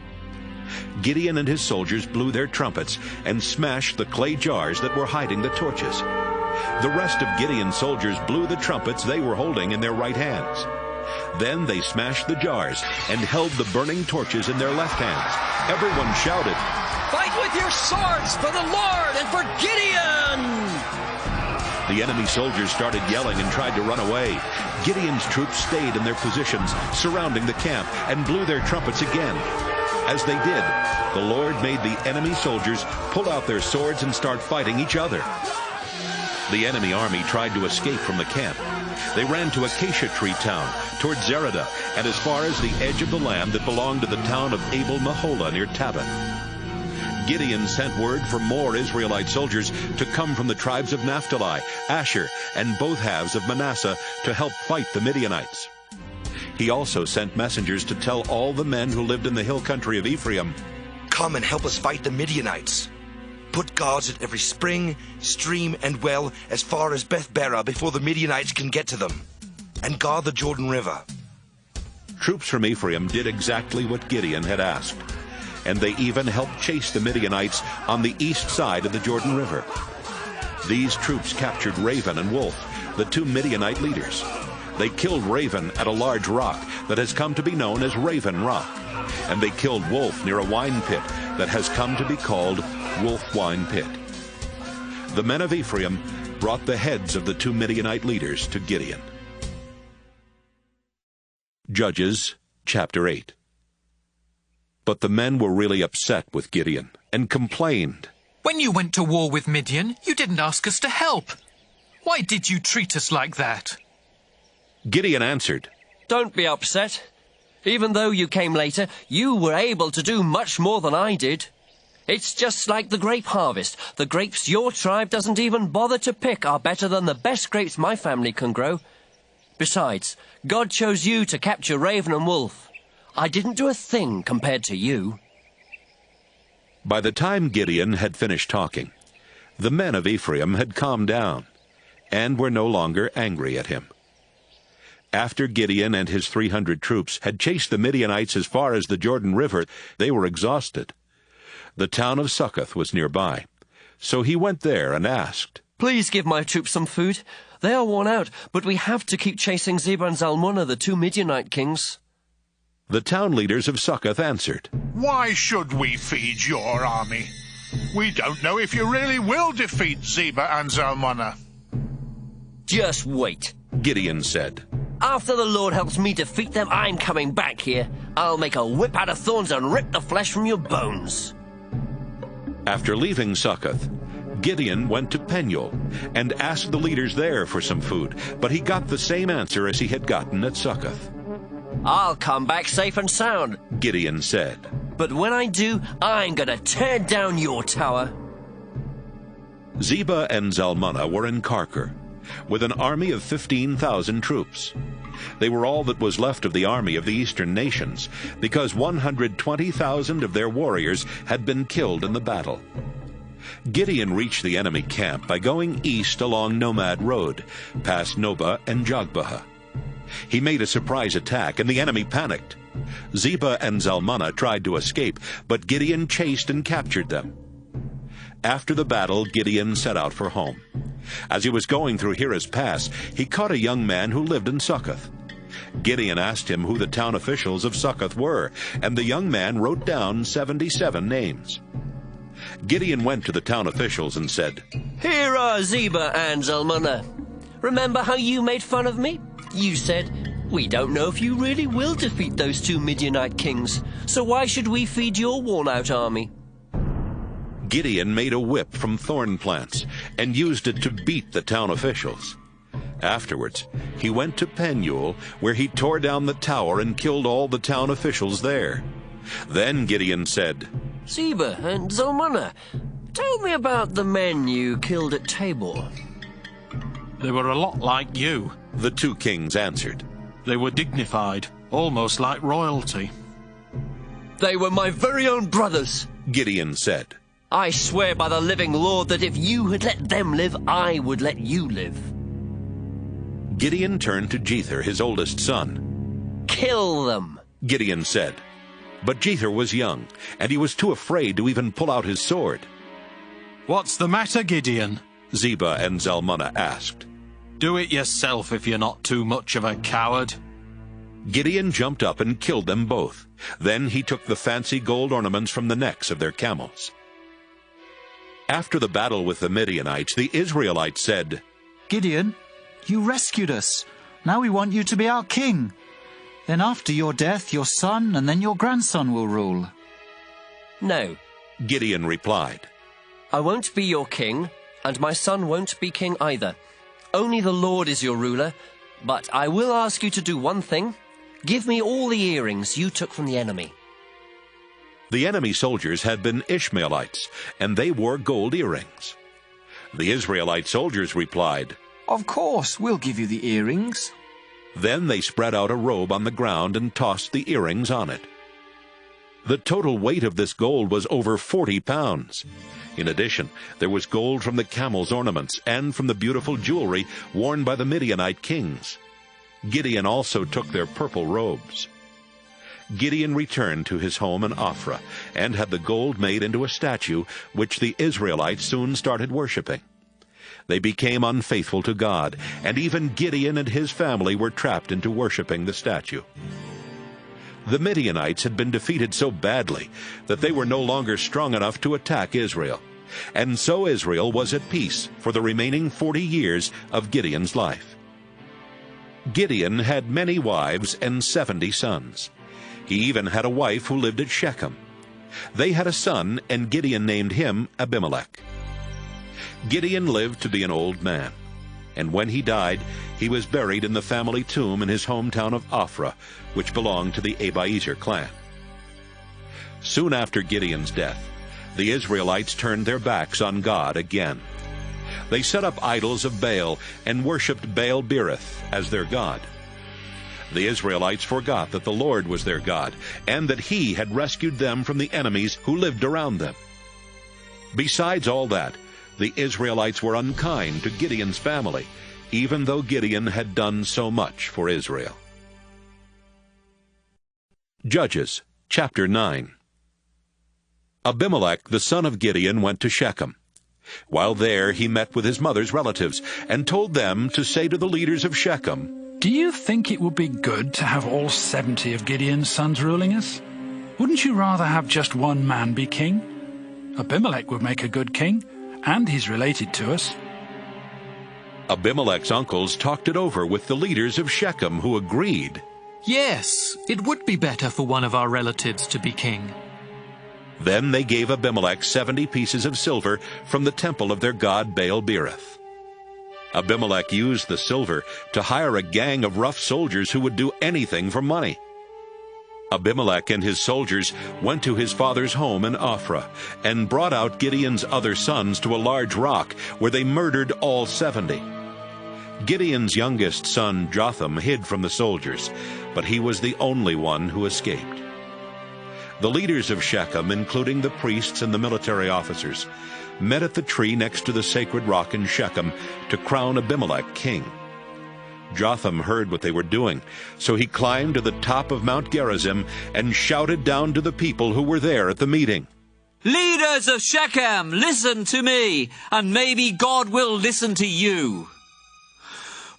Gideon and his soldiers blew their trumpets and smashed the clay jars that were hiding the torches. The rest of Gideon's soldiers blew the trumpets they were holding in their right hands. Then they smashed the jars and held the burning torches in their left hands. Everyone shouted, fight with your swords for the Lord and for Gideon! The enemy soldiers started yelling and tried to run away. Gideon's troops stayed in their positions, surrounding the camp, and blew their trumpets again. As they did, the Lord made the enemy soldiers pull out their swords and start fighting each other. The enemy army tried to escape from the camp. They ran to Acacia Tree Town, toward Zereda, and as far as the edge of the land that belonged to the town of Abel-Meholah near Tabbath. Gideon sent word for more Israelite soldiers to come from the tribes of Naphtali, Asher, and both halves of Manasseh to help fight the Midianites. He also sent messengers to tell all the men who lived in the hill country of Ephraim, come and help us fight the Midianites. Put guards at every spring, stream, and well as far as Beth-Berah before the Midianites can get to them, and guard the Jordan River. Troops from Ephraim did exactly what Gideon had asked, and they even helped chase the Midianites on the east side of the Jordan River. These troops captured Raven and Wolf, the 2 Midianite leaders. They killed Raven at a large rock that has come to be known as Raven Rock. And they killed Wolf near a wine pit that has come to be called Wolf Wine Pit. The men of Ephraim brought the heads of the 2 Midianite leaders to Gideon. Judges chapter 8. But the men were really upset with Gideon and complained. When you went to war with Midian, you didn't ask us to help. Why did you treat us like that? Gideon answered, Don't be upset. Even though you came later, you were able to do much more than I did. It's just like the grape harvest. The grapes your tribe doesn't even bother to pick are better than the best grapes my family can grow. Besides, God chose you to capture Raven and Wolf. I didn't do a thing compared to you. By the time Gideon had finished talking, the men of Ephraim had calmed down and were no longer angry at him. After Gideon and his 300 troops had chased the Midianites as far as the Jordan River, they were exhausted. The town of Succoth was nearby, so he went there and asked, Please give my troops some food. They are worn out, but we have to keep chasing Zebah and Zalmunna, the 2 Midianite kings. The town leaders of Succoth answered, Why should we feed your army? We don't know if you really will defeat Zebah and Zalmunna. Just wait, Gideon said. After the Lord helps me defeat them, I'm coming back here. I'll make a whip out of thorns and rip the flesh from your bones. After leaving Succoth, Gideon went to Penuel and asked the leaders there for some food, but he got the same answer as he had gotten at Succoth. I'll come back safe and sound, Gideon said. But when I do, I'm going to tear down your tower. Zebah and Zalmunna were in Karkor, with an army of 15,000 troops. They were all that was left of the army of the eastern nations, because 120,000 of their warriors had been killed in the battle. Gideon reached the enemy camp by going east along Nomad Road, past Nobah and Jogbehah. He made a surprise attack, and the enemy panicked. Zebah and Zalmunna tried to escape, but Gideon chased and captured them. After the battle, Gideon set out for home. As he was going through Hirah's Pass, he caught a young man who lived in Succoth. Gideon asked him who the town officials of Succoth were, and the young man wrote down 77 names. Gideon went to the town officials and said, Here are Zebah and Zalmunna. Remember how you made fun of me? You said, We don't know if you really will defeat those 2 Midianite kings, so why should we feed your worn-out army? Gideon made a whip from thorn plants and used it to beat the town officials. Afterwards, he went to Penuel, where he tore down the tower and killed all the town officials there. Then Gideon said, Zebah and Zalmunna, tell me about the men you killed at Tabor. They were a lot like you, the 2 kings answered. They were dignified, almost like royalty. They were my very own brothers, Gideon said. I swear by the living Lord that if you had let them live, I would let you live. Gideon turned to Jether, his oldest son. Kill them, Gideon said. But Jether was young, and he was too afraid to even pull out his sword. What's the matter, Gideon? Zebah and Zalmunna asked. Do it yourself if you're not too much of a coward. Gideon jumped up and killed them both. Then he took the fancy gold ornaments from the necks of their camels. After the battle with the Midianites, the Israelites said, Gideon, you rescued us. Now we want you to be our king. Then after your death, your son and then your grandson will rule. No, Gideon replied. I won't be your king, and my son won't be king either. Only the Lord is your ruler, but I will ask you to do one thing. Give me all the earrings you took from the enemy. The enemy soldiers had been Ishmaelites, and they wore gold earrings. The Israelite soldiers replied, Of course, we'll give you the earrings. Then they spread out a robe on the ground and tossed the earrings on it. The total weight of this gold was over 40 pounds. In addition, there was gold from the camels' ornaments and from the beautiful jewelry worn by the Midianite kings. Gideon also took their purple robes. Gideon returned to his home in Ophrah and had the gold made into a statue, which the Israelites soon started worshipping. They became unfaithful to God, and even Gideon and his family were trapped into worshiping the statue. The Midianites had been defeated so badly that they were no longer strong enough to attack Israel, and so Israel was at peace for the remaining 40 years of Gideon's life. Gideon had many wives and 70 sons. He even had a wife who lived at Shechem. They had a son, and Gideon named him Abimelech. Gideon lived to be an old man, and when he died, he was buried in the family tomb in his hometown of Ophrah, which belonged to the Abiezer clan. Soon after Gideon's death, the Israelites turned their backs on God again. They set up idols of Baal and worshipped Baal-berith as their god. The Israelites forgot that the Lord was their God, and that He had rescued them from the enemies who lived around them. Besides all that, the Israelites were unkind to Gideon's family, even though Gideon had done so much for Israel. Judges, chapter 9. Abimelech, the son of Gideon, went to Shechem. While there, he met with his mother's relatives and told them to say to the leaders of Shechem, "Do you think it would be good to have all 70 of Gideon's sons ruling us? Wouldn't you rather have just one man be king? Abimelech would make a good king, and he's related to us." Abimelech's uncles talked it over with the leaders of Shechem, who agreed. "Yes, it would be better for one of our relatives to be king." Then they gave Abimelech 70 pieces of silver from the temple of their god Baal-berith. Abimelech used the silver to hire a gang of rough soldiers who would do anything for money. Abimelech and his soldiers went to his father's home in Ophrah and brought out Gideon's other sons to a large rock, where they murdered all 70. Gideon's youngest son Jotham hid from the soldiers, but he was the only one who escaped. The leaders of Shechem, including the priests and the military officers, met at the tree next to the sacred rock in Shechem to crown Abimelech king. Jotham heard what they were doing, so he climbed to the top of Mount Gerizim and shouted down to the people who were there at the meeting, "Leaders of Shechem, listen to me, and maybe God will listen to you.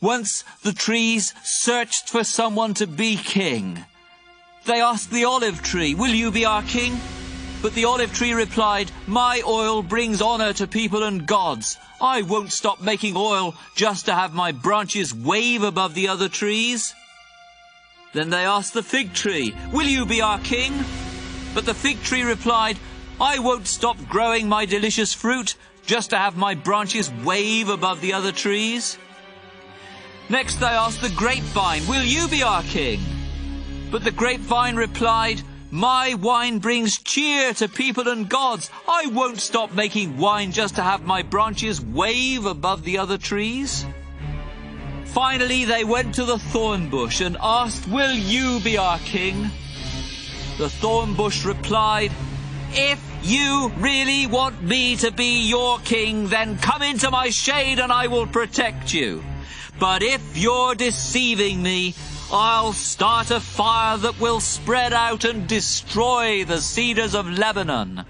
Once the trees searched for someone to be king. They asked the olive tree, 'Will you be our king?' But the olive tree replied, 'My oil brings honor to people and gods. I won't stop making oil just to have my branches wave above the other trees.' Then they asked the fig tree, 'Will you be our king?' But the fig tree replied, 'I won't stop growing my delicious fruit just to have my branches wave above the other trees.' Next they asked the grapevine, 'Will you be our king?' But the grapevine replied, 'My wine brings cheer to people and gods. I won't stop making wine just to have my branches wave above the other trees.' Finally, they went to the thorn bush and asked, 'Will you be our king?' The thorn bush replied, 'If you really want me to be your king, then come into my shade and I will protect you. But if you're deceiving me, I'll start a fire that will spread out and destroy the cedars of Lebanon.'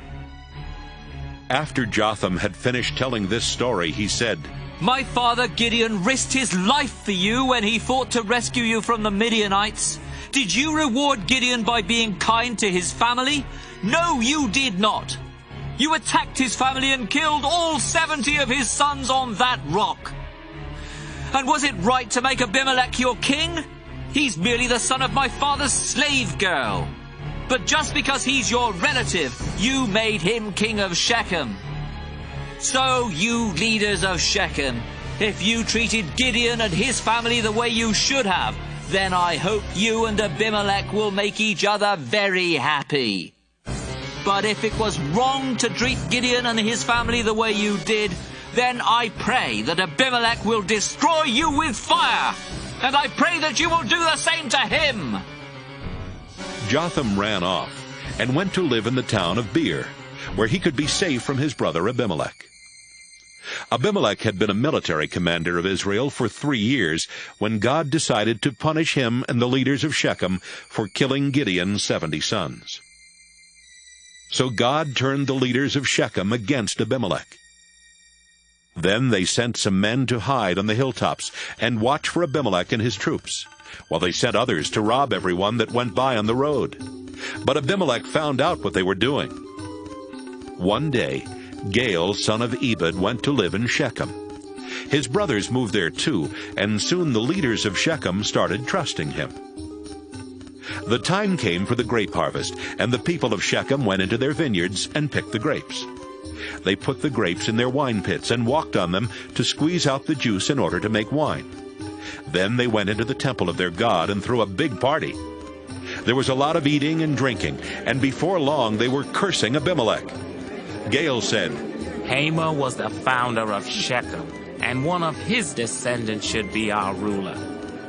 After Jotham had finished telling this story, he said, 'My father Gideon risked his life for you when he fought to rescue you from the Midianites. Did you reward Gideon by being kind to his family? No, you did not. You attacked his family and killed all 70 of his sons on that rock. And was it right to make Abimelech your king? He's merely the son of my father's slave girl. But just because he's your relative, you made him king of Shechem. So, you leaders of Shechem, if you treated Gideon and his family the way you should have, then I hope you and Abimelech will make each other very happy. But if it was wrong to treat Gideon and his family the way you did, then I pray that Abimelech will destroy you with fire. And I pray that you will do the same to him.' Jotham ran off and went to live in the town of Beer, where he could be safe from his brother Abimelech. Abimelech had been a military commander of Israel for 3 years when God decided to punish him and the leaders of Shechem for killing Gideon's 70 sons. So God turned the leaders of Shechem against Abimelech. Then they sent some men to hide on the hilltops and watch for Abimelech and his troops, while they sent others to rob everyone that went by on the road. But Abimelech found out what they were doing. One day, Gaal, son of Ebed, went to live in Shechem. His brothers moved there too, and soon the leaders of Shechem started trusting him. The time came for the grape harvest, and the people of Shechem went into their vineyards and picked the grapes. They put the grapes in their wine pits and walked on them to squeeze out the juice in order to make wine. Then they went into the temple of their god and threw a big party. There was a lot of eating and drinking, and before long they were cursing Abimelech. Gaal said, Hamor was the founder of Shechem, and one of his descendants should be our ruler.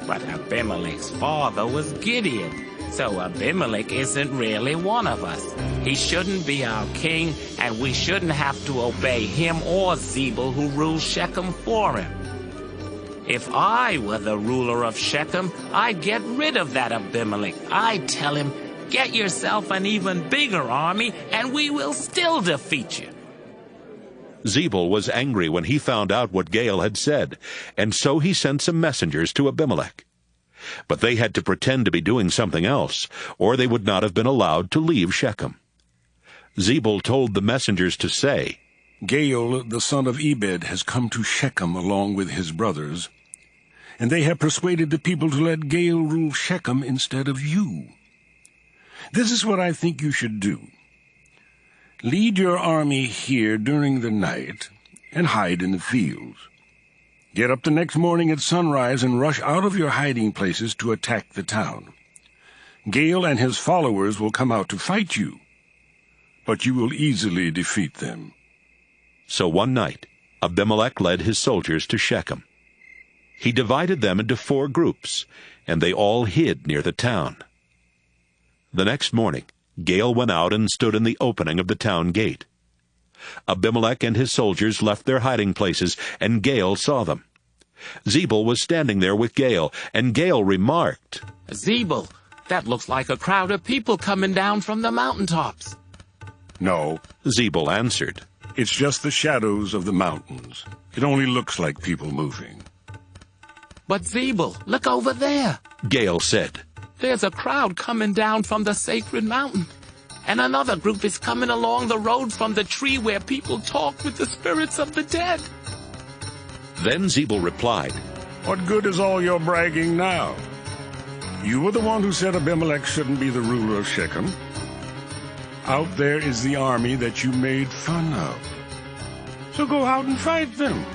But Abimelech's father was Gideon, so Abimelech isn't really one of us. He shouldn't be our king, and we shouldn't have to obey him or Zebul, who rules Shechem, for him. If I were the ruler of Shechem, I'd get rid of that Abimelech. I'd tell him, get yourself an even bigger army, and we will still defeat you. Zebul was angry when he found out what Gaal had said, and so he sent some messengers to Abimelech. But they had to pretend to be doing something else, or they would not have been allowed to leave Shechem. Zebul told the messengers to say, Gaal, the son of Ebed, has come to Shechem along with his brothers, and they have persuaded the people to let Gaal rule Shechem instead of you. This is what I think you should do. Lead your army here during the night and hide in the fields. Get up the next morning at sunrise and rush out of your hiding places to attack the town. Gaal and his followers will come out to fight you, but you will easily defeat them. So one night, Abimelech led his soldiers to Shechem. He divided them into 4 groups, and they all hid near the town. The next morning, Gaal went out and stood in the opening of the town gate. Abimelech and his soldiers left their hiding places, and Gaal saw them. Zebul was standing there with Gaal, and Gaal remarked, Zebul, that looks like a crowd of people coming down from the mountaintops. No, Zebul answered. It's just the shadows of the mountains. It only looks like people moving. But Zebul, look over there, Gaal said. There's a crowd coming down from the sacred mountain, and another group is coming along the road from the tree where people talk with the spirits of the dead. Then Zebul replied, What good is all your bragging now? You were the one who said Abimelech shouldn't be the ruler of Shechem. Out there is the army that you made fun of. So go out and fight them.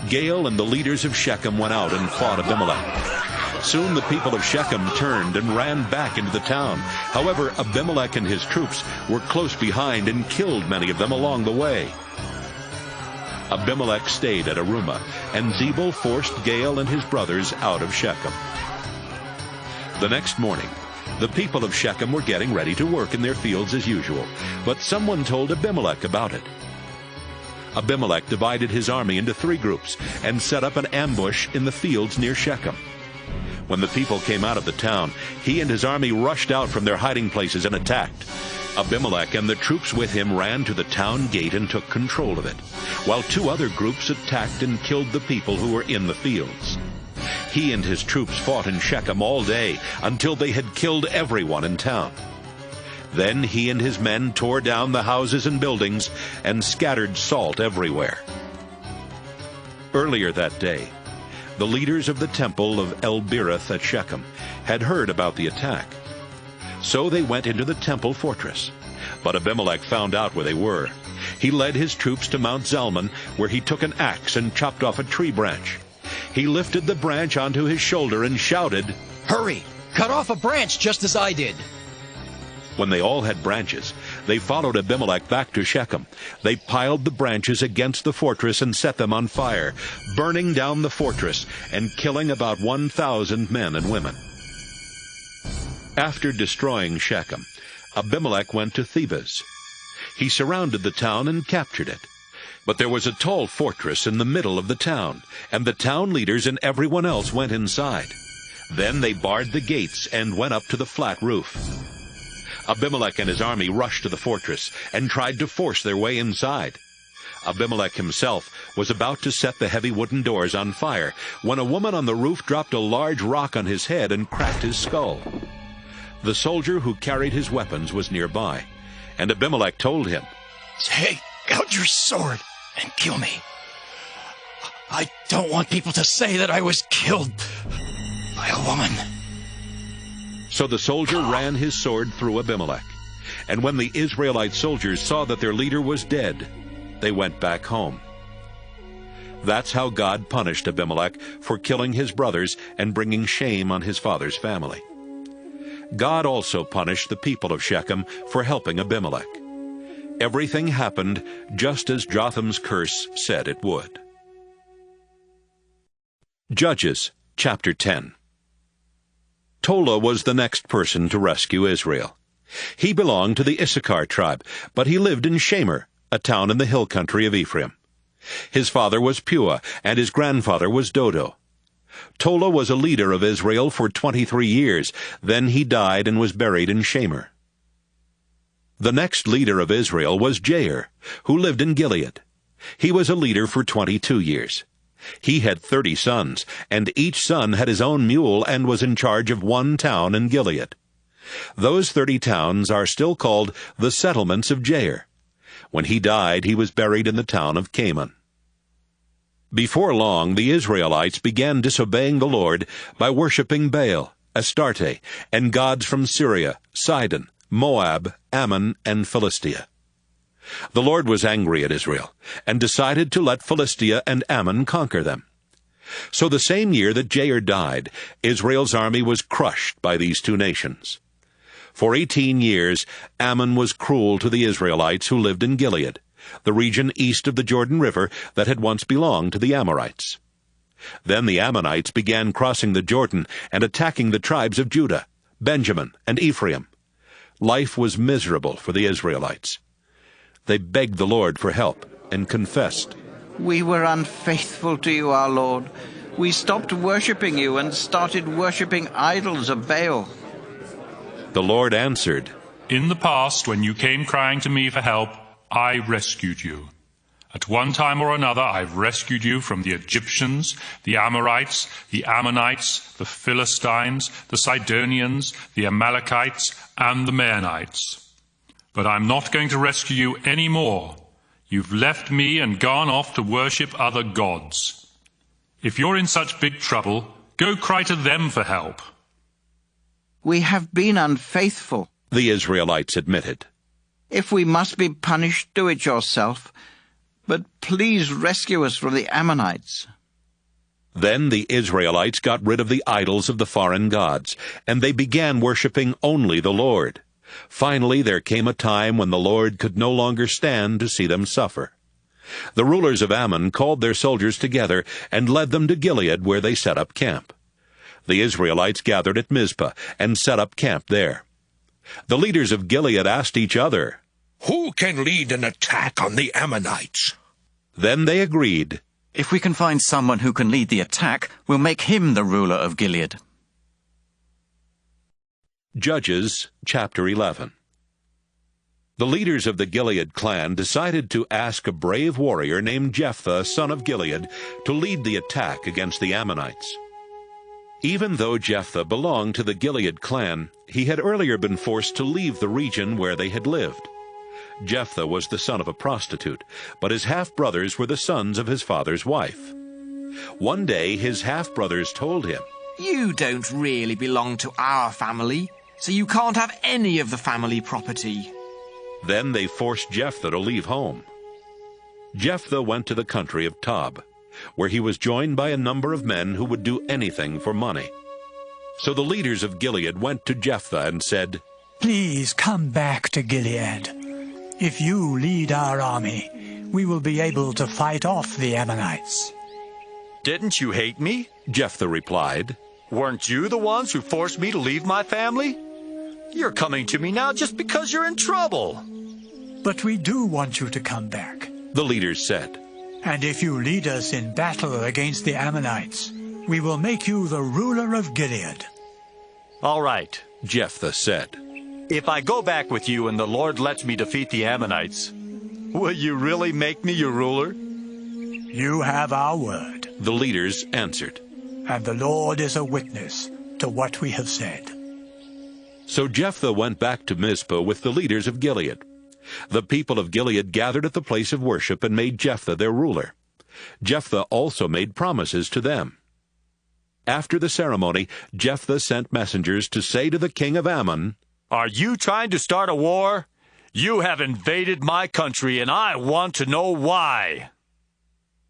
Gaal and the leaders of Shechem went out and fought Abimelech. Soon the people of Shechem turned and ran back into the town. However, Abimelech and his troops were close behind and killed many of them along the way. Abimelech stayed at Arumah, and Zebul forced Gaal and his brothers out of Shechem. The next morning, the people of Shechem were getting ready to work in their fields as usual, but someone told Abimelech about it. Abimelech divided his army into 3 groups and set up an ambush in the fields near Shechem. When the people came out of the town, he and his army rushed out from their hiding places and attacked. Abimelech and the troops with him ran to the town gate and took control of it, while 2 other groups attacked and killed the people who were in the fields. He and his troops fought in Shechem all day until they had killed everyone in town. Then he and his men tore down the houses and buildings and scattered salt everywhere. Earlier that day, the leaders of the temple of El-Berith at Shechem had heard about the attack. So they went into the temple fortress. But Abimelech found out where they were. He led his troops to Mount Zalmon, where he took an axe and chopped off a tree branch. He lifted the branch onto his shoulder and shouted, Hurry! Cut off a branch just as I did! When they all had branches, they followed Abimelech back to Shechem. They piled the branches against the fortress and set them on fire, burning down the fortress and killing about 1,000 men and women. After destroying Shechem, Abimelech went to Thebez. He surrounded the town and captured it. But there was a tall fortress in the middle of the town, and the town leaders and everyone else went inside. Then they barred the gates and went up to the flat roof. Abimelech and his army rushed to the fortress and tried to force their way inside. Abimelech himself was about to set the heavy wooden doors on fire when a woman on the roof dropped a large rock on his head and cracked his skull. The soldier who carried his weapons was nearby, and Abimelech told him, "Take out your sword and kill me. I don't want people to say that I was killed by a woman." So the soldier ran his sword through Abimelech. And when the Israelite soldiers saw that their leader was dead, they went back home. That's how God punished Abimelech for killing his brothers and bringing shame on his father's family. God also punished the people of Shechem for helping Abimelech. Everything happened just as Jotham's curse said it would. Judges chapter 10. Tola was the next person to rescue Israel. He belonged to the Issachar tribe, but he lived in Shamer, a town in the hill country of Ephraim. His father was Puah, and his grandfather was Dodo. Tola was a leader of Israel for 23 years. Then he died and was buried in Shamer. The next leader of Israel was Jair, who lived in Gilead. He was a leader for 22 years. He had 30 sons, and each son had his own mule and was in charge of one town in Gilead. Those 30 towns are still called the settlements of Jair. When he died, he was buried in the town of Canaan. Before long, the Israelites began disobeying the Lord by worshipping Baal, Astarte, and gods from Syria, Sidon, Moab, Ammon, and Philistia. The Lord was angry at Israel, and decided to let Philistia and Ammon conquer them. So the same year that Jair died, Israel's army was crushed by these two nations. For 18 years, Ammon was cruel to the Israelites who lived in Gilead, the region east of the Jordan River that had once belonged to the Amorites. Then the Ammonites began crossing the Jordan and attacking the tribes of Judah, Benjamin, and Ephraim. Life was miserable for the Israelites. They begged the Lord for help and confessed, "We were unfaithful to you, our Lord. We stopped worshipping you and started worshipping idols of Baal." The Lord answered, "In the past, when you came crying to me for help, I rescued you. At one time or another, I've rescued you from the Egyptians, the Amorites, the Ammonites, the Philistines, the Sidonians, the Amalekites, and the Maonites. But I'm not going to rescue you any more. You've left me and gone off to worship other gods. If you're in such big trouble, go cry to them for help." "We have been unfaithful," the Israelites admitted. "If we must be punished, do it yourself. But please rescue us from the Ammonites." Then the Israelites got rid of the idols of the foreign gods, and they began worshipping only the Lord. Finally, there came a time when the Lord could no longer stand to see them suffer. The rulers of Ammon called their soldiers together and led them to Gilead, where they set up camp. The Israelites gathered at Mizpah and set up camp there. The leaders of Gilead asked each other, "Who can lead an attack on the Ammonites?" Then they agreed, "If we can find someone who can lead the attack, we'll make him the ruler of Gilead." Judges chapter 11. The leaders of the Gilead clan decided to ask a brave warrior named Jephthah, son of Gilead, to lead the attack against the Ammonites. Even though Jephthah belonged to the Gilead clan, he had earlier been forced to leave the region where they had lived. Jephthah was the son of a prostitute, but his half-brothers were the sons of his father's wife. One day his half-brothers told him, "You don't really belong to our family, so you can't have any of the family property." Then they forced Jephthah to leave home. Jephthah went to the country of Tob, where he was joined by a number of men who would do anything for money. So the leaders of Gilead went to Jephthah and said, "Please come back to Gilead. If you lead our army, we will be able to fight off the Ammonites." "Didn't you hate me?" Jephthah replied. "Weren't you the ones who forced me to leave my family? You're coming to me now just because you're in trouble." "But we do want you to come back," the leaders said. "And if you lead us in battle against the Ammonites, we will make you the ruler of Gilead." "All right," Jephthah said. "If I go back with you and the Lord lets me defeat the Ammonites, Will you really make me your ruler? You have our word. The leaders answered. And the Lord is a witness to what we have said. So Jephthah went back to Mizpah with the leaders of Gilead. The people of Gilead gathered at the place of worship and made Jephthah their ruler. Jephthah also made promises to them. After the ceremony, Jephthah sent messengers to say to the king of Ammon, Are you trying to start a war? You have invaded my country, and I want to know why.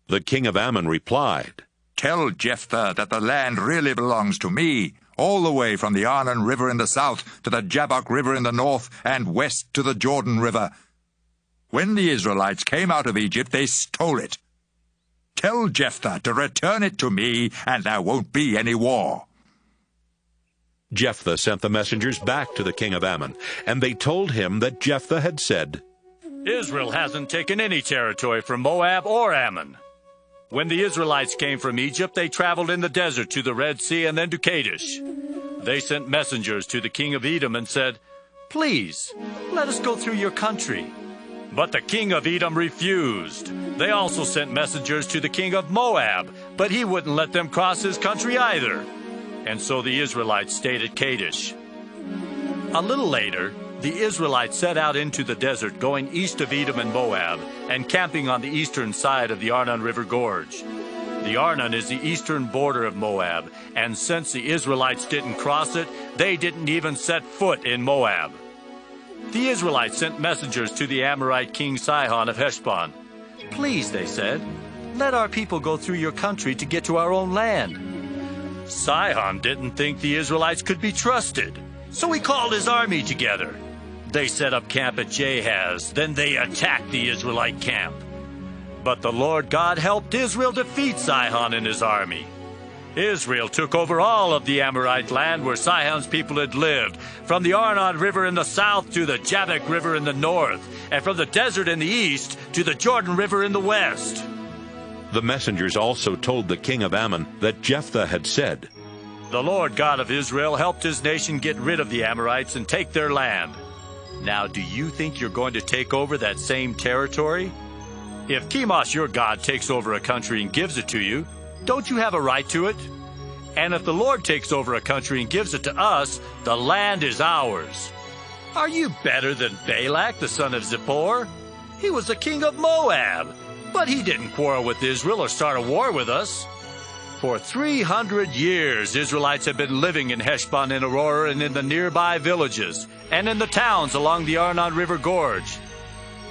The king of Ammon replied, Tell Jephthah that the land really belongs to me, all the way from the Arnon River in the south to the Jabbok River in the north and west to the Jordan River. When the Israelites came out of Egypt, they stole it. Tell Jephthah to return it to me, and there won't be any war. Jephthah sent the messengers back to the king of Ammon, and they told him that Jephthah had said, Israel hasn't taken any territory from Moab or Ammon. When the Israelites came from Egypt, they traveled in the desert to the Red Sea and then to Kadesh. They sent messengers to the king of Edom and said, Please, let us go through your country. But the king of Edom refused. They also sent messengers to the king of Moab, but he wouldn't let them cross his country either. And so the Israelites stayed at Kadesh. A little later, the Israelites set out into the desert, going east of Edom and Moab, and camping on the eastern side of the Arnon River Gorge. The Arnon is the eastern border of Moab, and since the Israelites didn't cross it, they didn't even set foot in Moab. The Israelites sent messengers to the Amorite king Sihon of Heshbon. Please, they said, let our people go through your country to get to our own land. Sihon didn't think the Israelites could be trusted, so he called his army together. They set up camp at Jahaz, then they attacked the Israelite camp. But the Lord God helped Israel defeat Sihon and his army. Israel took over all of the Amorite land where Sihon's people had lived, from the Arnon River in the south to the Jabbok River in the north, and from the desert in the east to the Jordan River in the west. The messengers also told the king of Ammon that Jephthah had said, The Lord God of Israel helped his nation get rid of the Amorites and take their land. Now, do you think you're going to take over that same territory? If Chemosh, your God, takes over a country and gives it to you, don't you have a right to it? And if the Lord takes over a country and gives it to us, the land is ours. Are you better than Balak, the son of Zippor? He was the king of Moab, but he didn't quarrel with Israel or start a war with us. For 300 years, Israelites have been living in Heshbon and Aurora and in the nearby villages, and in the towns along the Arnon River Gorge.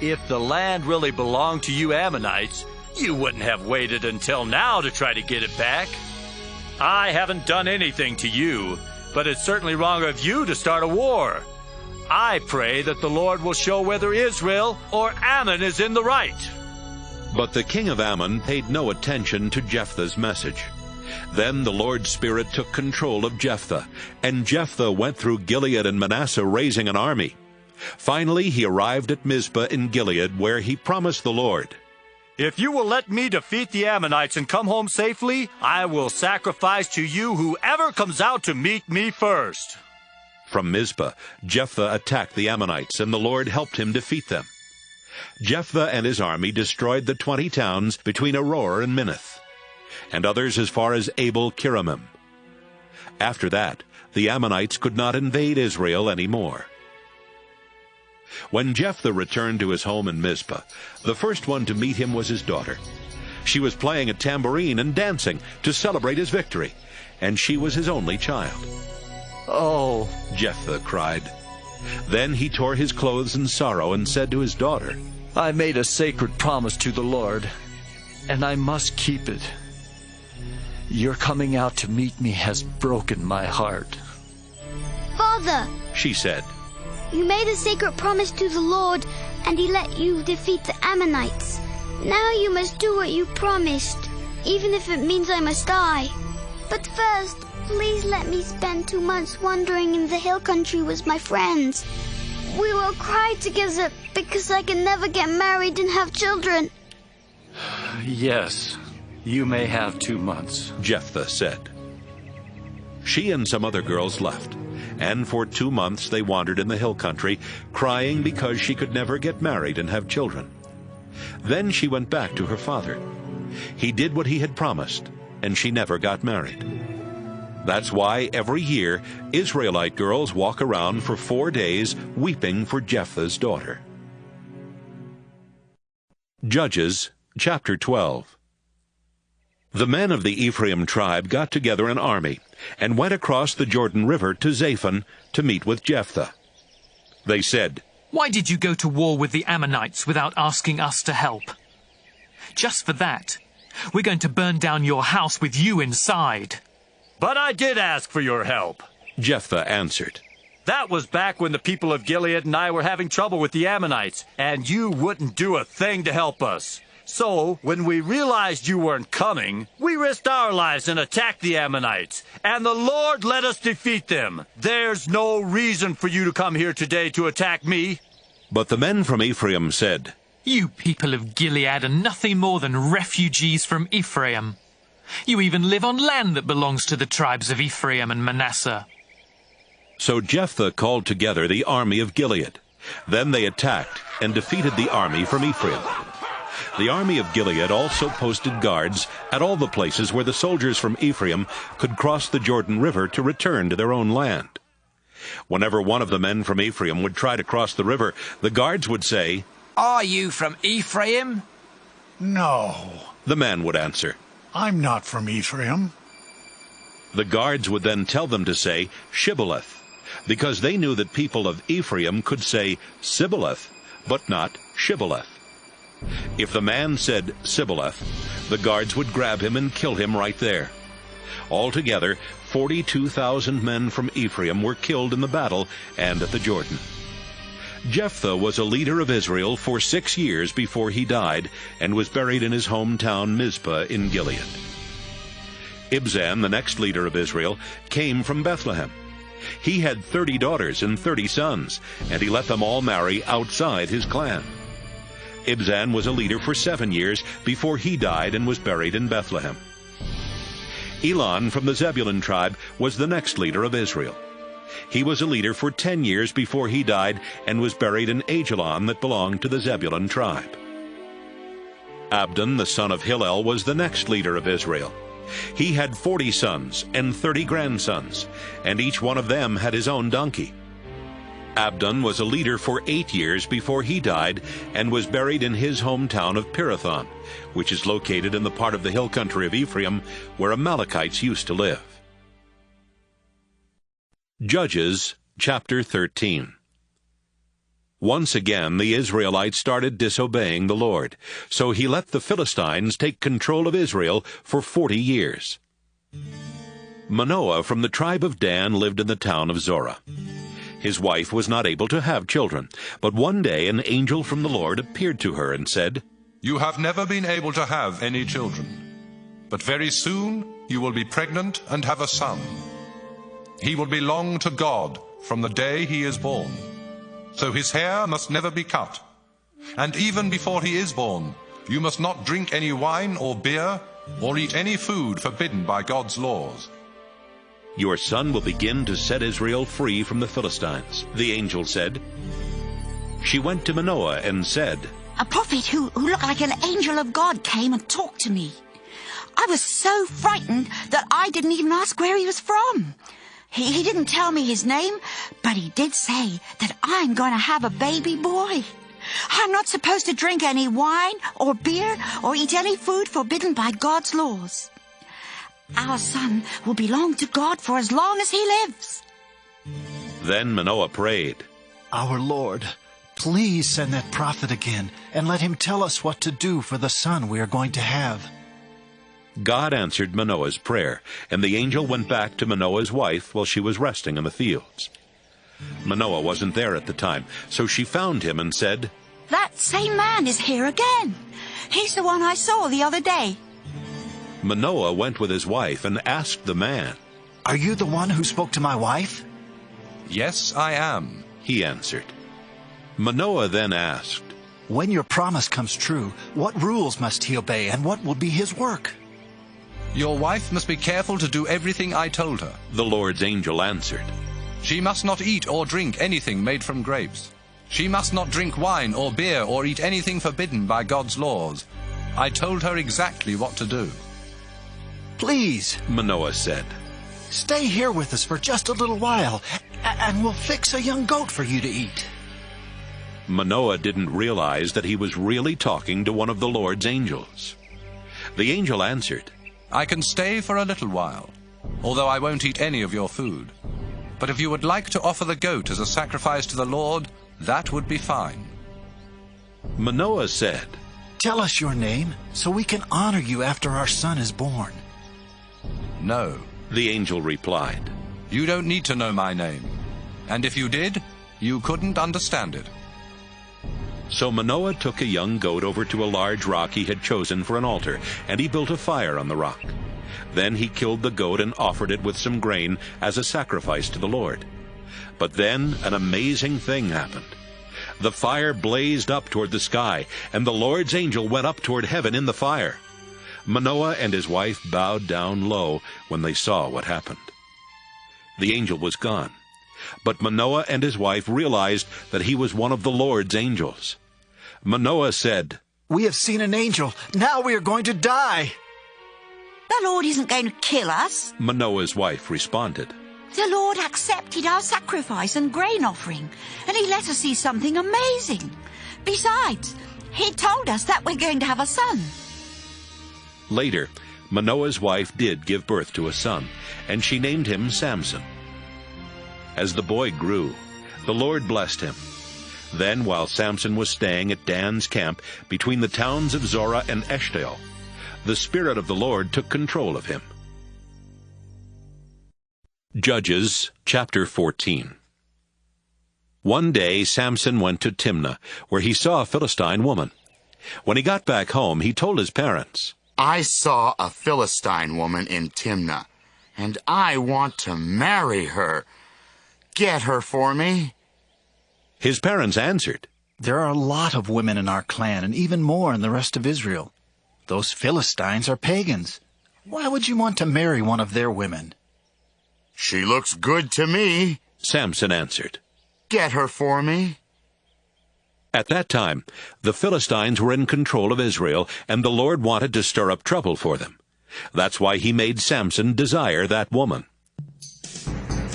If the land really belonged to you Ammonites, you wouldn't have waited until now to try to get it back. I haven't done anything to you, but it's certainly wrong of you to start a war. I pray that the Lord will show whether Israel or Ammon is in the right. But the king of Ammon paid no attention to Jephthah's message. Then the Lord's Spirit took control of Jephthah, and Jephthah went through Gilead and Manasseh raising an army. Finally he arrived at Mizpah in Gilead, where he promised the Lord, If you will let me defeat the Ammonites and come home safely, I will sacrifice to you whoever comes out to meet me first. From Mizpah, Jephthah attacked the Ammonites, and the Lord helped him defeat them. Jephthah and his army destroyed the 20 towns between Aurora and Minnith, and others as far as Abel-Kiramim. After that, the Ammonites could not invade Israel any more. When Jephthah returned to his home in Mizpah, the first one to meet him was his daughter. She was playing a tambourine and dancing to celebrate his victory, and she was his only child. "Oh," Jephthah cried. Then he tore his clothes in sorrow and said to his daughter, "I made a sacred promise to the Lord, and I must keep it. Your coming out to meet me has broken my heart." "Father," she said, "you made a sacred promise to the Lord, and he let you defeat the Ammonites. Now you must do what you promised, even if it means I must die. But first, please let me spend 2 months wandering in the hill country with my friends. We will cry together because I can never get married and have children." "Yes, you may have 2 months," Jephthah said. She and some other girls left, and for 2 months they wandered in the hill country, crying because she could never get married and have children. Then she went back to her father. He did what he had promised, and she never got married. That's why every year Israelite girls walk around for 4 days weeping for Jephthah's daughter. Judges chapter 12. The men of the Ephraim tribe got together an army and went across the Jordan River to Zaphon to meet with Jephthah. They said, "Why did you go to war with the Ammonites without asking us to help? Just for that, we're going to burn down your house with you inside." "But I did ask for your help," Jephthah answered. "That was back when the people of Gilead and I were having trouble with the Ammonites, and you wouldn't do a thing to help us. So, when we realized you weren't coming, we risked our lives and attacked the Ammonites, and the Lord let us defeat them. There's no reason for you to come here today to attack me." But the men from Ephraim said, "You people of Gilead are nothing more than refugees from Ephraim. You even live on land that belongs to the tribes of Ephraim and Manasseh." So Jephthah called together the army of Gilead. Then they attacked and defeated the army from Ephraim. The army of Gilead also posted guards at all the places where the soldiers from Ephraim could cross the Jordan River to return to their own land. Whenever one of the men from Ephraim would try to cross the river, the guards would say, "Are you from Ephraim?" "No," the man would answer. "I'm not from Ephraim." The guards would then tell them to say Shibboleth, because they knew that people of Ephraim could say Sibboleth, but not Shibboleth. If the man said Sibboleth, the guards would grab him and kill him right there. Altogether, 42,000 men from Ephraim were killed in the battle and at the Jordan. Jephthah was a leader of Israel for 6 years before he died and was buried in his hometown Mizpah in Gilead. Ibzan, the next leader of Israel, came from Bethlehem. He had 30 daughters and 30 sons, and he let them all marry outside his clan. Ibzan was a leader for 7 years before he died and was buried in Bethlehem. Elon from the Zebulun tribe was the next leader of Israel. He was a leader for 10 years before he died and was buried in Ajalon that belonged to the Zebulun tribe. Abdon, the son of Hillel, was the next leader of Israel. He had 40 sons and 30 grandsons, and each one of them had his own donkey. Abdon was a leader for 8 years before he died and was buried in his hometown of Pirathon, which is located in the part of the hill country of Ephraim where Amalekites used to live. Judges chapter 13. Once again the Israelites started disobeying the Lord, so he let the Philistines take control of Israel for 40 years. Manoah from the tribe of Dan lived in the town of Zorah. His wife was not able to have children, but one day an angel from the Lord appeared to her and said, "You have never been able to have any children, but very soon you will be pregnant and have a son. He will belong to God from the day he is born, so his hair must never be cut. And even before he is born, you must not drink any wine or beer or eat any food forbidden by God's laws. Your son will begin to set Israel free from the Philistines," the angel said. She went to Manoah and said, "A prophet who looked like an angel of God came and talked to me. I was so frightened that I didn't even ask where he was from. He didn't tell me his name, but he did say that I'm going to have a baby boy. I'm not supposed to drink any wine or beer or eat any food forbidden by God's laws. Our son will belong to God for as long as he lives." Then Manoah prayed, "Our Lord, please send that prophet again and let him tell us what to do for the son we are going to have." God answered Manoah's prayer, and the angel went back to Manoah's wife while she was resting in the fields. Manoah wasn't there at the time, so she found him and said, "That same man is here again. He's the one I saw the other day." Manoah went with his wife and asked the man, "Are you the one who spoke to my wife?" "Yes, I am," he answered. Manoah then asked, "When your promise comes true, what rules must he obey and what will be his work?" "Your wife must be careful to do everything I told her," the Lord's angel answered. "She must not eat or drink anything made from grapes. She must not drink wine or beer or eat anything forbidden by God's laws. I told her exactly what to do. Please, Manoah said, stay here with us for just a little while, and we'll fix a young goat for you to eat. Manoah didn't realize that he was really talking to one of the Lord's angels. The angel answered, I can stay for a little while, although I won't eat any of your food. But if you would like to offer the goat as a sacrifice to the Lord, that would be fine. Manoah said, Tell us your name, so we can honor you after our son is born. No, the angel replied. You don't need to know my name. And if you did, you couldn't understand it. So Manoah took a young goat over to a large rock he had chosen for an altar, and he built a fire on the rock. Then he killed the goat and offered it with some grain as a sacrifice to the Lord. But then an amazing thing happened. The fire blazed up toward the sky, and the Lord's angel went up toward heaven in the fire. Manoah and his wife bowed down low when they saw what happened. The angel was gone, but Manoah and his wife realized that he was one of the Lord's angels. Manoah said, We have seen an angel. Now we are going to die. The Lord isn't going to kill us. Manoah's wife responded. The Lord accepted our sacrifice and grain offering, and he let us see something amazing. Besides, he told us that we're going to have a son. Later, Manoah's wife did give birth to a son, and she named him Samson. As the boy grew, the Lord blessed him. Then, while Samson was staying at Dan's camp between the towns of Zorah and Eshtaol, the Spirit of the Lord took control of him. Judges chapter 14. One day Samson went to Timnah, where he saw a Philistine woman. When he got back home, he told his parents, I saw a Philistine woman in Timnah, and I want to marry her. Get her for me. His parents answered, There are a lot of women in our clan, and even more in the rest of Israel. Those Philistines are pagans. Why would you want to marry one of their women? She looks good to me, Samson answered. Get her for me. At that time, the Philistines were in control of Israel, and the Lord wanted to stir up trouble for them. That's why he made Samson desire that woman.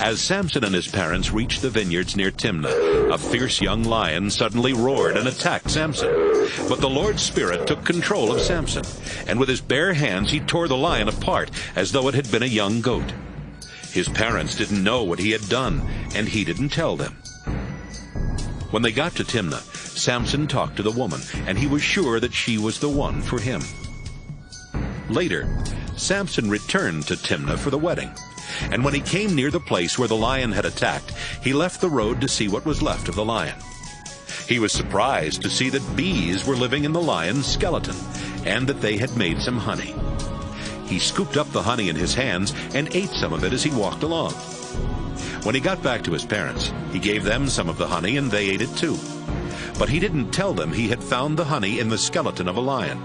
As Samson and his parents reached the vineyards near Timnah, a fierce young lion suddenly roared and attacked Samson. But the Lord's Spirit took control of Samson, and with his bare hands he tore the lion apart as though it had been a young goat. His parents didn't know what he had done, and he didn't tell them. When they got to Timnah, Samson talked to the woman, and he was sure that she was the one for him. Later, Samson returned to Timnah for the wedding, and when he came near the place where the lion had attacked, he left the road to see what was left of the lion. He was surprised to see that bees were living in the lion's skeleton, and that they had made some honey. He scooped up the honey in his hands and ate some of it as he walked along. When he got back to his parents, he gave them some of the honey, and they ate it too. But he didn't tell them he had found the honey in the skeleton of a lion.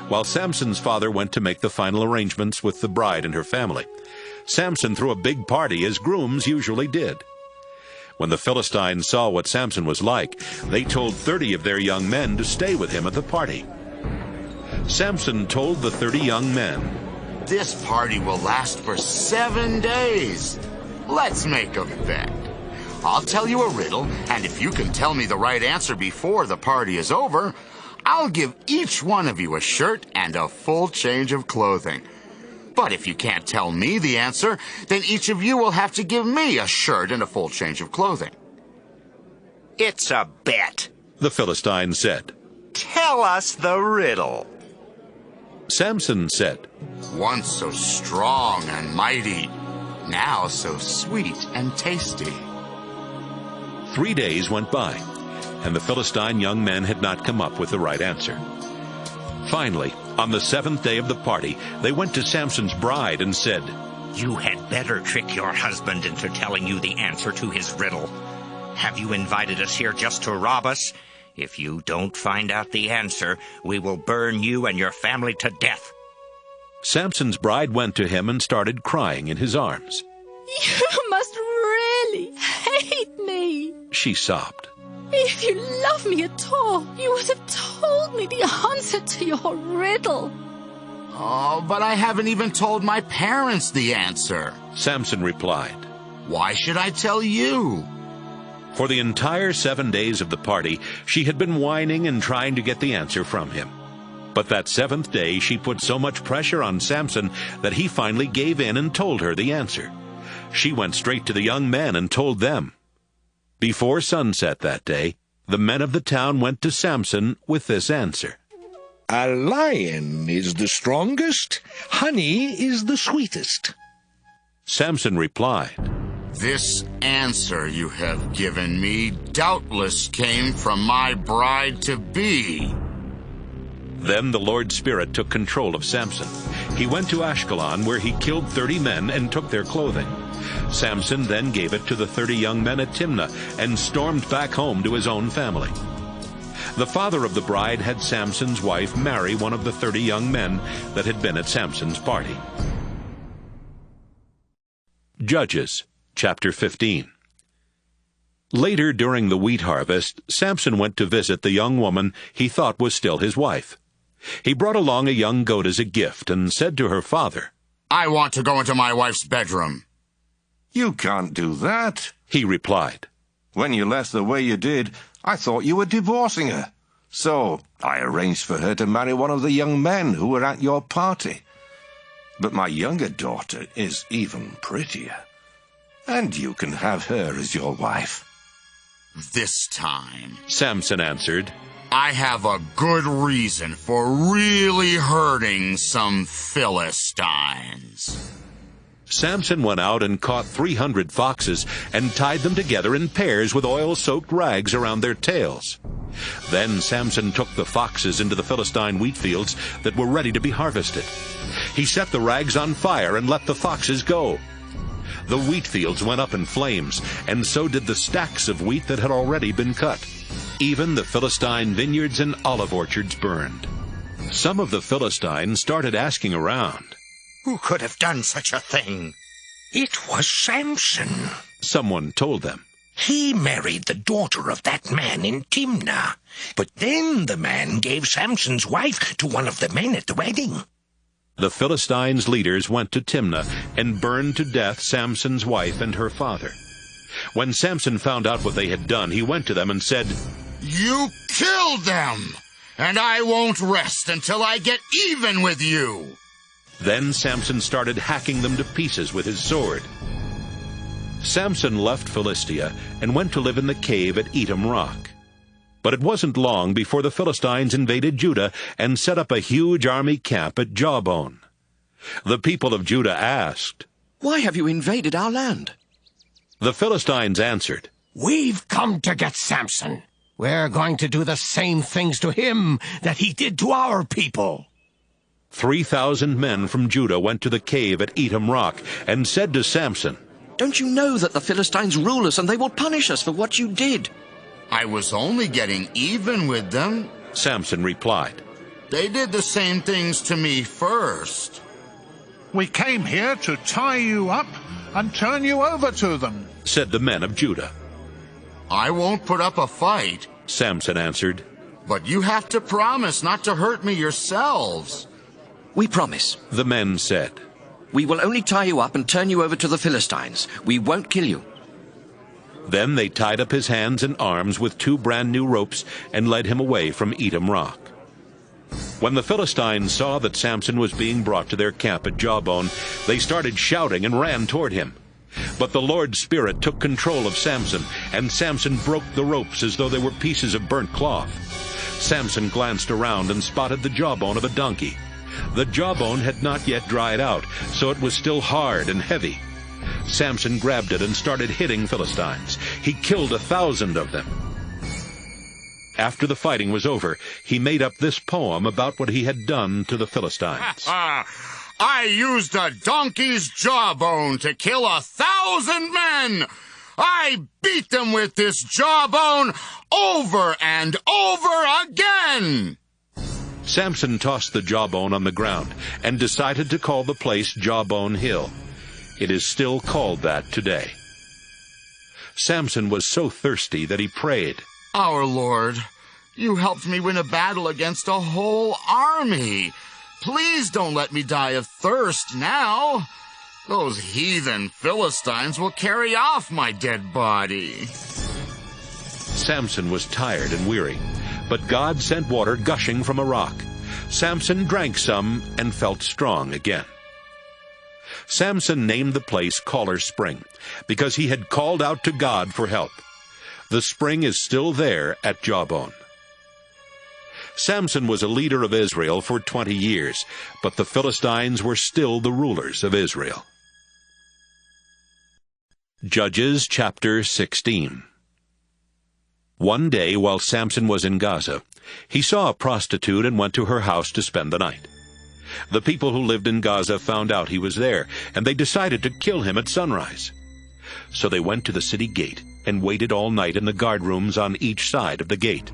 While Samson's father went to make the final arrangements with the bride and her family, Samson threw a big party as grooms usually did. When the Philistines saw what Samson was like, they told 30 of their young men to stay with him at the party. Samson told the 30 young men, This party will last for 7 days. Let's make a bet. I'll tell you a riddle, and if you can tell me the right answer before the party is over, I'll give each one of you a shirt and a full change of clothing. But if you can't tell me the answer, then each of you will have to give me a shirt and a full change of clothing. It's a bet, the Philistine said. Tell us the riddle. Samson said, Once so strong and mighty, now so sweet and tasty. 3 days went by, and the Philistine young men had not come up with the right answer. Finally, on the 7th day of the party, they went to Samson's bride and said, You had better trick your husband into telling you the answer to his riddle. Have you invited us here just to rob us? If you don't find out the answer, we will burn you and your family to death. Samson's bride went to him and started crying in his arms. You must really hate me, she sobbed. If you love me at all, you would have told me the answer to your riddle. Oh, but I haven't even told my parents the answer, Samson replied. Why should I tell you? For the entire 7 days of the party, she had been whining and trying to get the answer from him. But that 7th day, she put so much pressure on Samson that he finally gave in and told her the answer. She went straight to the young men and told them. Before sunset that day, the men of the town went to Samson with this answer. A lion is the strongest, honey is the sweetest. Samson replied, This answer you have given me doubtless came from my bride-to-be. Then the Lord's Spirit took control of Samson. He went to Ashkelon, where he killed 30 men and took their clothing. Samson then gave it to the 30 young men at Timnah and stormed back home to his own family. The father of the bride had Samson's wife marry one of the 30 young men that had been at Samson's party. Judges, chapter 15. Later during the wheat harvest, Samson went to visit the young woman he thought was still his wife. He brought along a young goat as a gift and said to her father, I want to go into my wife's bedroom. You can't do that, he replied. When you left the way you did, I thought you were divorcing her. So I arranged for her to marry one of the young men who were at your party. But my younger daughter is even prettier, and you can have her as your wife. This time, Samson answered, I have a good reason for really hurting some Philistines. Samson went out and caught 300 foxes and tied them together in pairs with oil-soaked rags around their tails. Then Samson took the foxes into the Philistine wheat fields that were ready to be harvested. He set the rags on fire and let the foxes go. The wheat fields went up in flames, and so did the stacks of wheat that had already been cut. Even the Philistine vineyards and olive orchards burned. Some of the Philistines started asking around, Who could have done such a thing? It was Samson. Someone told them. He married the daughter of that man in Timnah. But then the man gave Samson's wife to one of the men at the wedding. The Philistines' leaders went to Timnah and burned to death Samson's wife and her father. When Samson found out what they had done, he went to them and said, You killed them, and I won't rest until I get even with you. Then Samson started hacking them to pieces with his sword. Samson left Philistia and went to live in the cave at Etam Rock. But it wasn't long before the Philistines invaded Judah and set up a huge army camp at Jawbone. The people of Judah asked, Why have you invaded our land? The Philistines answered, We've come to get Samson. We're going to do the same things to him that he did to our people. 3,000 men from Judah went to the cave at Etam Rock and said to Samson, Don't you know that the Philistines rule us and they will punish us for what you did? I was only getting even with them, Samson replied. They did the same things to me first. We came here to tie you up and turn you over to them, said the men of Judah. I won't put up a fight, Samson answered. But you have to promise not to hurt me yourselves. We promise, the men said. We will only tie you up and turn you over to the Philistines. We won't kill you. Then they tied up his hands and arms with 2 brand-new ropes and led him away from Etam Rock. When the Philistines saw that Samson was being brought to their camp at Jawbone, they started shouting and ran toward him. But the Lord's Spirit took control of Samson, and Samson broke the ropes as though they were pieces of burnt cloth. Samson glanced around and spotted the jawbone of a donkey. The jawbone had not yet dried out, so it was still hard and heavy. Samson grabbed it and started hitting Philistines. He killed 1,000 of them. After the fighting was over, he made up this poem about what he had done to the Philistines. I used a donkey's jawbone to kill 1,000 men. I beat them with this jawbone over and over again. Samson tossed the jawbone on the ground and decided to call the place Jawbone Hill. It is still called that today. Samson was so thirsty that he prayed, Our Lord, you helped me win a battle against a whole army. Please don't let me die of thirst now. Those heathen Philistines will carry off my dead body. Samson was tired and weary, but God sent water gushing from a rock. Samson drank some and felt strong again. Samson named the place Caller Spring because he had called out to God for help. The spring is still there at Jawbone. Samson was a leader of Israel for 20 years, but the Philistines were still the rulers of Israel. Judges chapter 16. One day while Samson was in Gaza, he saw a prostitute and went to her house to spend the night. The people who lived in Gaza found out he was there, and they decided to kill him at sunrise. So they went to the city gate and waited all night in the guard rooms on each side of the gate.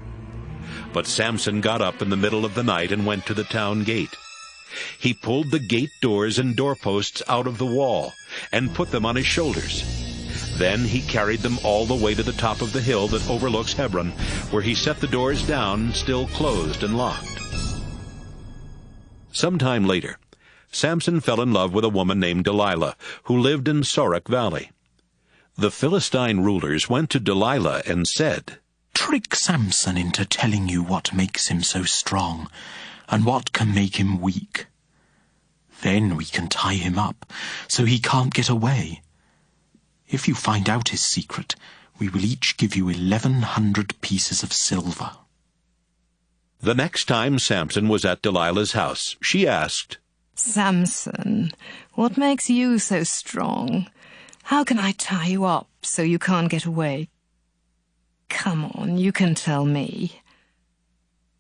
But Samson got up in the middle of the night and went to the town gate. He pulled the gate doors and doorposts out of the wall and put them on his shoulders. Then he carried them all the way to the top of the hill that overlooks Hebron, where he set the doors down, still closed and locked. Some time later, Samson fell in love with a woman named Delilah, who lived in Sorek Valley. The Philistine rulers went to Delilah and said, "Trick Samson into telling you what makes him so strong, and what can make him weak. Then we can tie him up, so he can't get away. If you find out his secret, we will each give you 1,100 pieces of silver." The next time Samson was at Delilah's house, she asked, "Samson, what makes you so strong? How can I tie you up so you can't get away? Come on, you can tell me."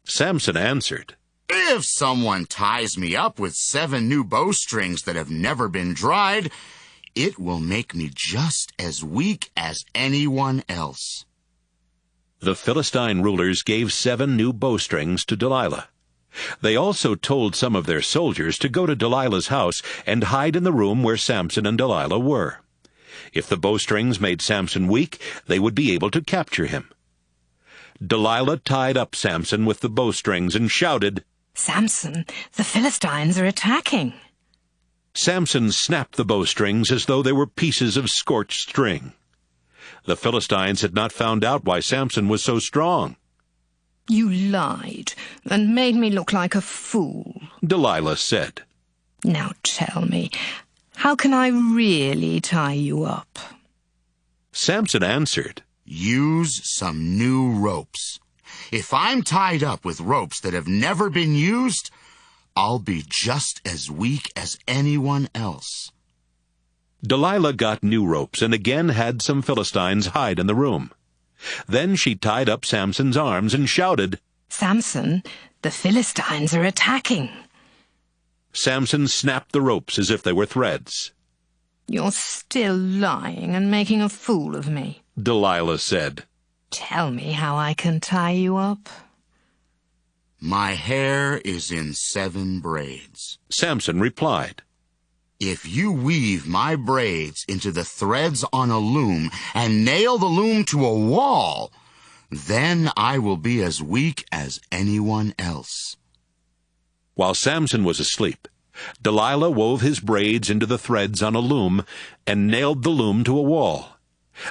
Samson answered, "If someone ties me up with 7 new bowstrings that have never been dried, it will make me just as weak as anyone else." The Philistine rulers gave 7 new bowstrings to Delilah. They also told some of their soldiers to go to Delilah's house and hide in the room where Samson and Delilah were. If the bowstrings made Samson weak, they would be able to capture him. Delilah tied up Samson with the bowstrings and shouted, "Samson, the Philistines are attacking." Samson snapped the bowstrings as though they were pieces of scorched string. The Philistines had not found out why Samson was so strong. "You lied and made me look like a fool," Delilah said. "Now tell me, how can I really tie you up?" Samson answered, "Use some new ropes. If I'm tied up with ropes that have never been used, I'll be just as weak as anyone else." Delilah got new ropes and again had some Philistines hide in the room. Then she tied up Samson's arms and shouted, "Samson, the Philistines are attacking." Samson snapped the ropes as if they were threads. "You're still lying and making a fool of me," Delilah said. "Tell me how I can tie you up." "My hair is in 7 braids," Samson replied. "If you weave my braids into the threads on a loom and nail the loom to a wall, then I will be as weak as anyone else." While Samson was asleep, Delilah wove his braids into the threads on a loom and nailed the loom to a wall.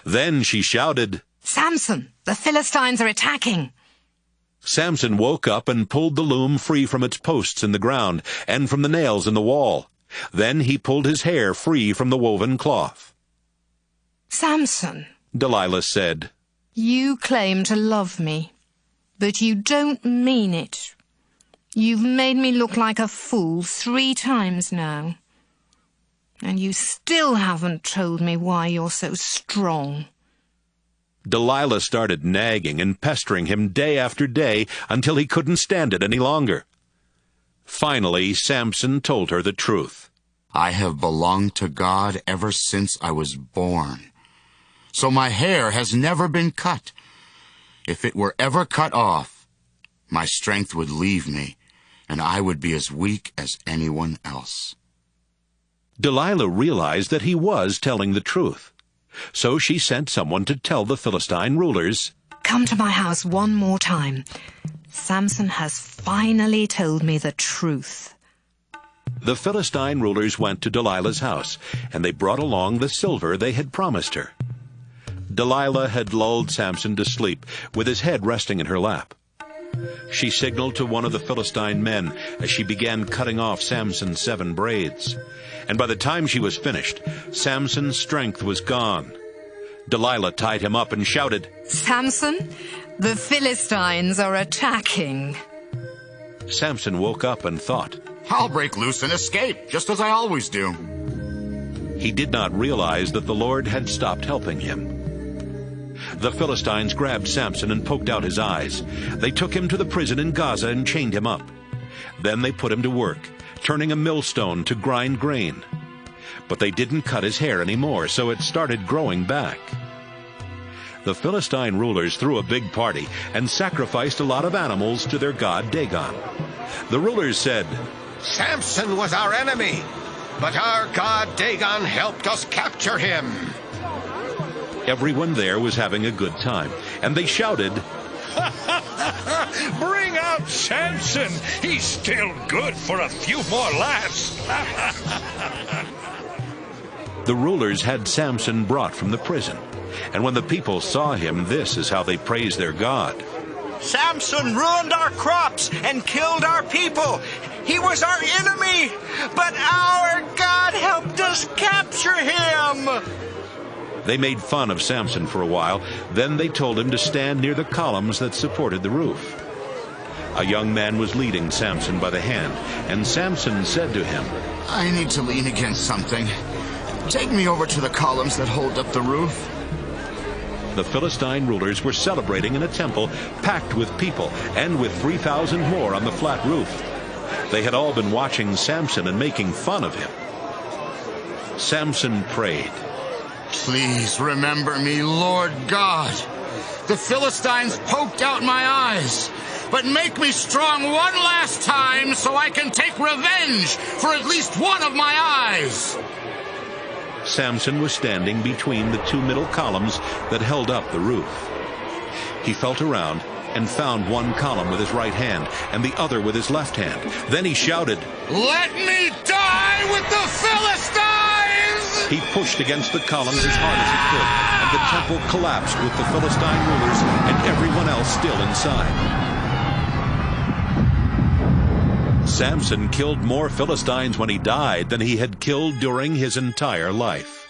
Then she shouted, "Samson, the Philistines are attacking." Samson woke up and pulled the loom free from its posts in the ground and from the nails in the wall. Then he pulled his hair free from the woven cloth. "Samson," Delilah said, "you claim to love me, but you don't mean it. You've made me look like a fool 3 times now, and you still haven't told me why you're so strong." Delilah started nagging and pestering him day after day until he couldn't stand it any longer. Finally, Samson told her the truth. "I have belonged to God ever since I was born, so my hair has never been cut. If it were ever cut off, my strength would leave me, and I would be as weak as anyone else." Delilah realized that he was telling the truth. So she sent someone to tell the Philistine rulers, come to my house one more time. Samson has finally told me the truth. The Philistine rulers went to Delilah's house, and they brought along the silver they had promised her. Delilah had lulled Samson to sleep, with his head resting in her lap. She signaled to one of the Philistine men as she began cutting off Samson's 7 braids. And by the time she was finished, Samson's strength was gone. Delilah tied him up and shouted, "Samson, the Philistines are attacking." Samson woke up and thought, I'll break loose and escape, just as I always do. He did not realize that the Lord had stopped helping him. The Philistines grabbed Samson and poked out his eyes. They took him to the prison in Gaza and chained him up. Then they put him to work, turning a millstone to grind grain. But they didn't cut his hair anymore, so it started growing back. The Philistine rulers threw a big party and sacrificed a lot of animals to their god Dagon. The rulers said, "Samson was our enemy, but our god Dagon helped us capture him." Everyone there was having a good time, and they shouted, Bring out Samson! He's still good for a few more laughs. The rulers had Samson brought from the prison, and when the people saw him, this is how they praised their God. Samson ruined our crops and killed our people. He was our enemy, but our God helped us capture him. They made fun of Samson for a while. Then they told him to stand near the columns that supported the roof. A young man was leading Samson by the hand, and Samson said to him, I need to lean against something. Take me over to the columns that hold up the roof. The Philistine rulers were celebrating in a temple packed with people, and with 3,000 more on the flat roof. They had all been watching Samson and making fun of him. Samson prayed, Please remember me, Lord God. The Philistines poked out my eyes, but make me strong one last time so I can take revenge for at least one of my eyes. Samson was standing between the 2 middle columns that held up the roof. He felt around and found one column with his right hand and the other with his left hand. Then he shouted, Let me die with the Philistines! He pushed against the columns as hard as he could, and the temple collapsed with the Philistine rulers and everyone else still inside. Samson killed more Philistines when he died than he had killed during his entire life.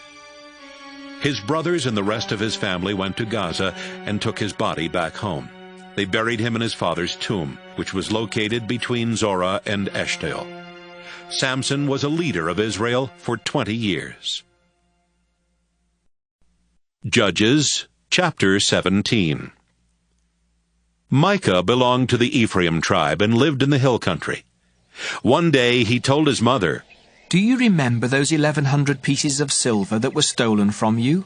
His brothers and the rest of his family went to Gaza and took his body back home. They buried him in his father's tomb, which was located between Zorah and Eshtaol. Samson was a leader of Israel for 20 years. Judges chapter 17. Micah belonged to the Ephraim tribe and lived in the hill country. One day he told his mother, Do you remember those 1,100 pieces of silver that were stolen from you?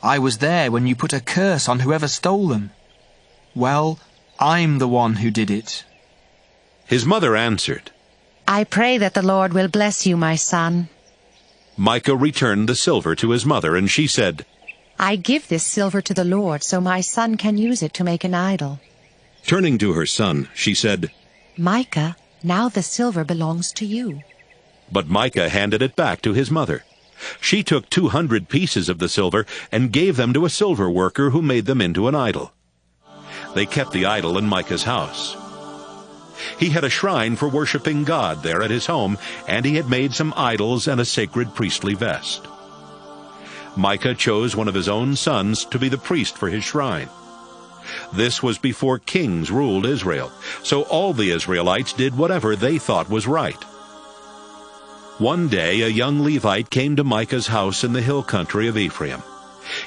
I was there when you put a curse on whoever stole them. Well, I'm the one who did it. His mother answered, I pray that the Lord will bless you, my son. Micah returned the silver to his mother, and she said, I give this silver to the Lord so my son can use it to make an idol. Turning to her son, she said, Micah, now the silver belongs to you. But Micah handed it back to his mother. She took 200 pieces of the silver and gave them to a silver worker who made them into an idol. They kept the idol in Micah's house. He had a shrine for worshiping God there at his home, and he had made some idols and a sacred priestly vest. Micah chose one of his own sons to be the priest for his shrine. This was before kings ruled Israel, so all the Israelites did whatever they thought was right. One day a young Levite came to Micah's house in the hill country of Ephraim.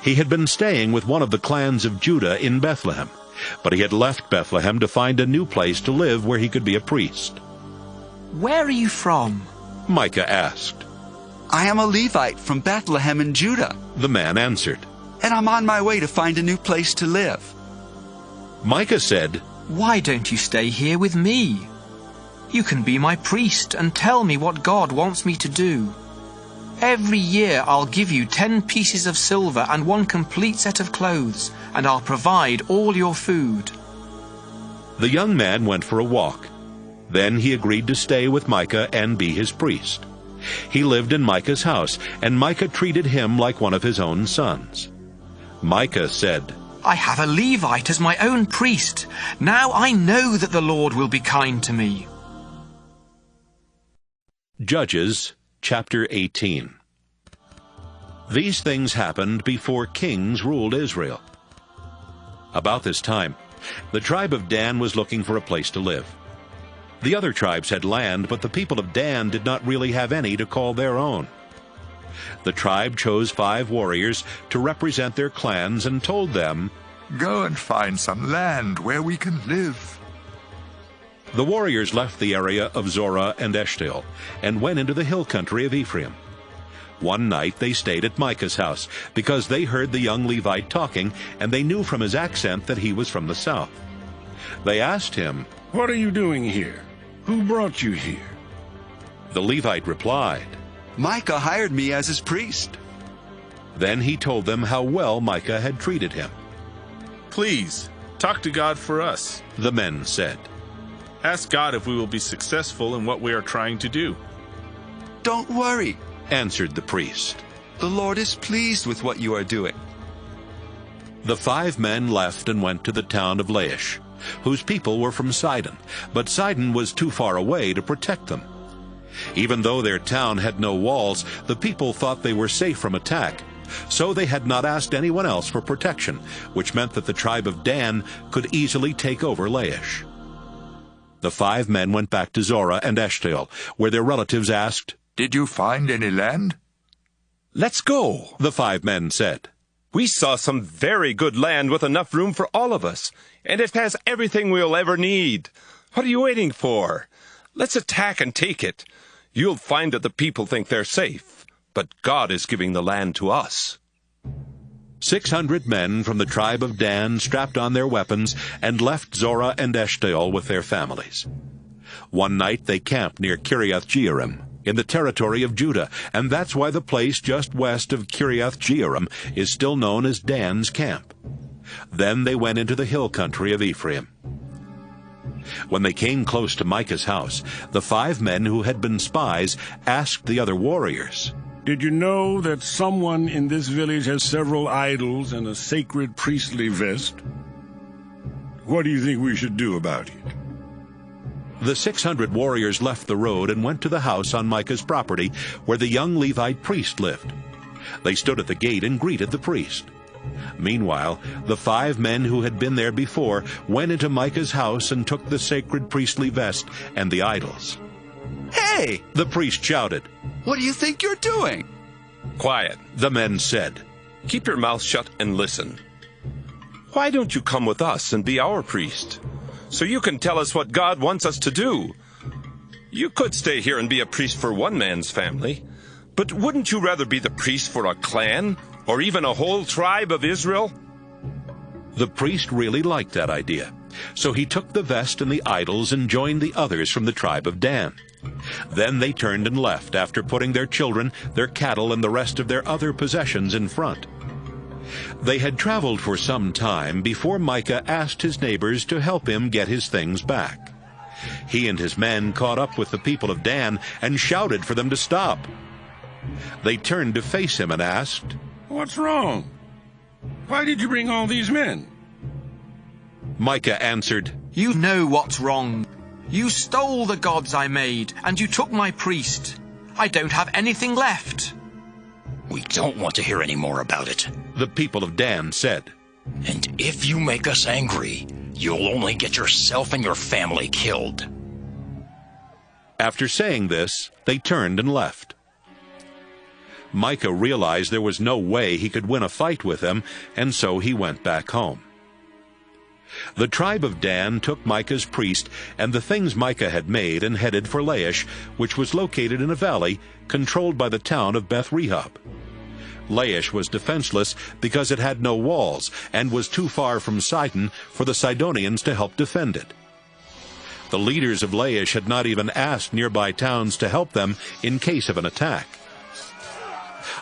He had been staying with one of the clans of Judah in Bethlehem, but he had left Bethlehem to find a new place to live where he could be a priest. Where are you from? Micah asked. I am a Levite from Bethlehem in Judah. The man answered, And I'm on my way to find a new place to live. Micah said, Why don't you stay here with me? You can be my priest and tell me what God wants me to do. Every year I'll give you 10 pieces of silver and 1 complete set of clothes, and I'll provide all your food." The young man went for a walk. Then he agreed to stay with Micah and be his priest. He lived in Micah's house, and Micah treated him like one of his own sons. Micah said, "I have a Levite as my own priest. Now I know that the Lord will be kind to me." Judges chapter 18. These things happened before kings ruled Israel. About this time, the tribe of Dan was looking for a place to live. The other tribes had land, but the people of Dan did not really have any to call their own. The tribe chose 5 warriors to represent their clans and told them, "Go and find some land where we can live." The warriors left the area of Zorah and Eshtaol and went into the hill country of Ephraim. One night they stayed at Micah's house because they heard the young Levite talking, and they knew from his accent that he was from the south. They asked him, "What are you doing here? Who brought you here?" The Levite replied, "Micah hired me as his priest." Then he told them how well Micah had treated him. "Please, talk to God for us," the men said. "Ask God if we will be successful in what we are trying to do." "Don't worry," answered the priest. "The Lord is pleased with what you are doing." The 5 men left and went to the town of Laish, whose people were from Sidon, but Sidon was too far away to protect them. Even though their town had no walls, the people thought they were safe from attack, so they had not asked anyone else for protection, which meant that the tribe of Dan could easily take over Laish. The 5 men went back to Zorah and Eshtaol, where their relatives asked, "Did you find any land?" "Let's go," the 5 men said. "We saw some very good land with enough room for all of us, and it has everything we'll ever need. What are you waiting for? Let's attack and take it. You'll find that the people think they're safe, but God is giving the land to us." 600 men from the tribe of Dan strapped on their weapons and left Zorah and Eshtaol with their families. One night they camped near Kiriath-Jearim, in the territory of Judah, and that's why the place just west of Kiriath-Jearim is still known as Dan's camp. Then they went into the hill country of Ephraim. When they came close to Micah's house, the 5 men who had been spies asked the other warriors, "Did you know that someone in this village has several idols and a sacred priestly vest? What do you think we should do about it?" The 600 warriors left the road and went to the house on Micah's property where the young Levite priest lived. They stood at the gate and greeted the priest. Meanwhile, the 5 men who had been there before went into Micah's house and took the sacred priestly vest and the idols. "Hey!" the priest shouted. "What do you think you're doing?" "Quiet," the men said. "Keep your mouth shut and listen. Why don't you come with us and be our priest, so you can tell us what God wants us to do? You could stay here and be a priest for one man's family, but wouldn't you rather be the priest for a clan, or even a whole tribe of Israel?" The priest really liked that idea, so he took the vest and the idols and joined the others from the tribe of Dan. Then they turned and left after putting their children, their cattle, and the rest of their other possessions in front. They had traveled for some time before Micah asked his neighbors to help him get his things back. He and his men caught up with the people of Dan and shouted for them to stop. They turned to face him and asked, "What's wrong? Why did you bring all these men?" Micah answered, "You know what's wrong. You stole the gods I made, and you took my priest. I don't have anything left." "We don't want to hear any more about it," the people of Dan said. "And if you make us angry, you'll only get yourself and your family killed." After saying this, they turned and left. Micah realized there was no way he could win a fight with them, and so he went back home. The tribe of Dan took Micah's priest and the things Micah had made and headed for Laish, which was located in a valley controlled by the town of Beth-rehob. Laish was defenseless because it had no walls and was too far from Sidon for the Sidonians to help defend it. The leaders of Laish had not even asked nearby towns to help them in case of an attack.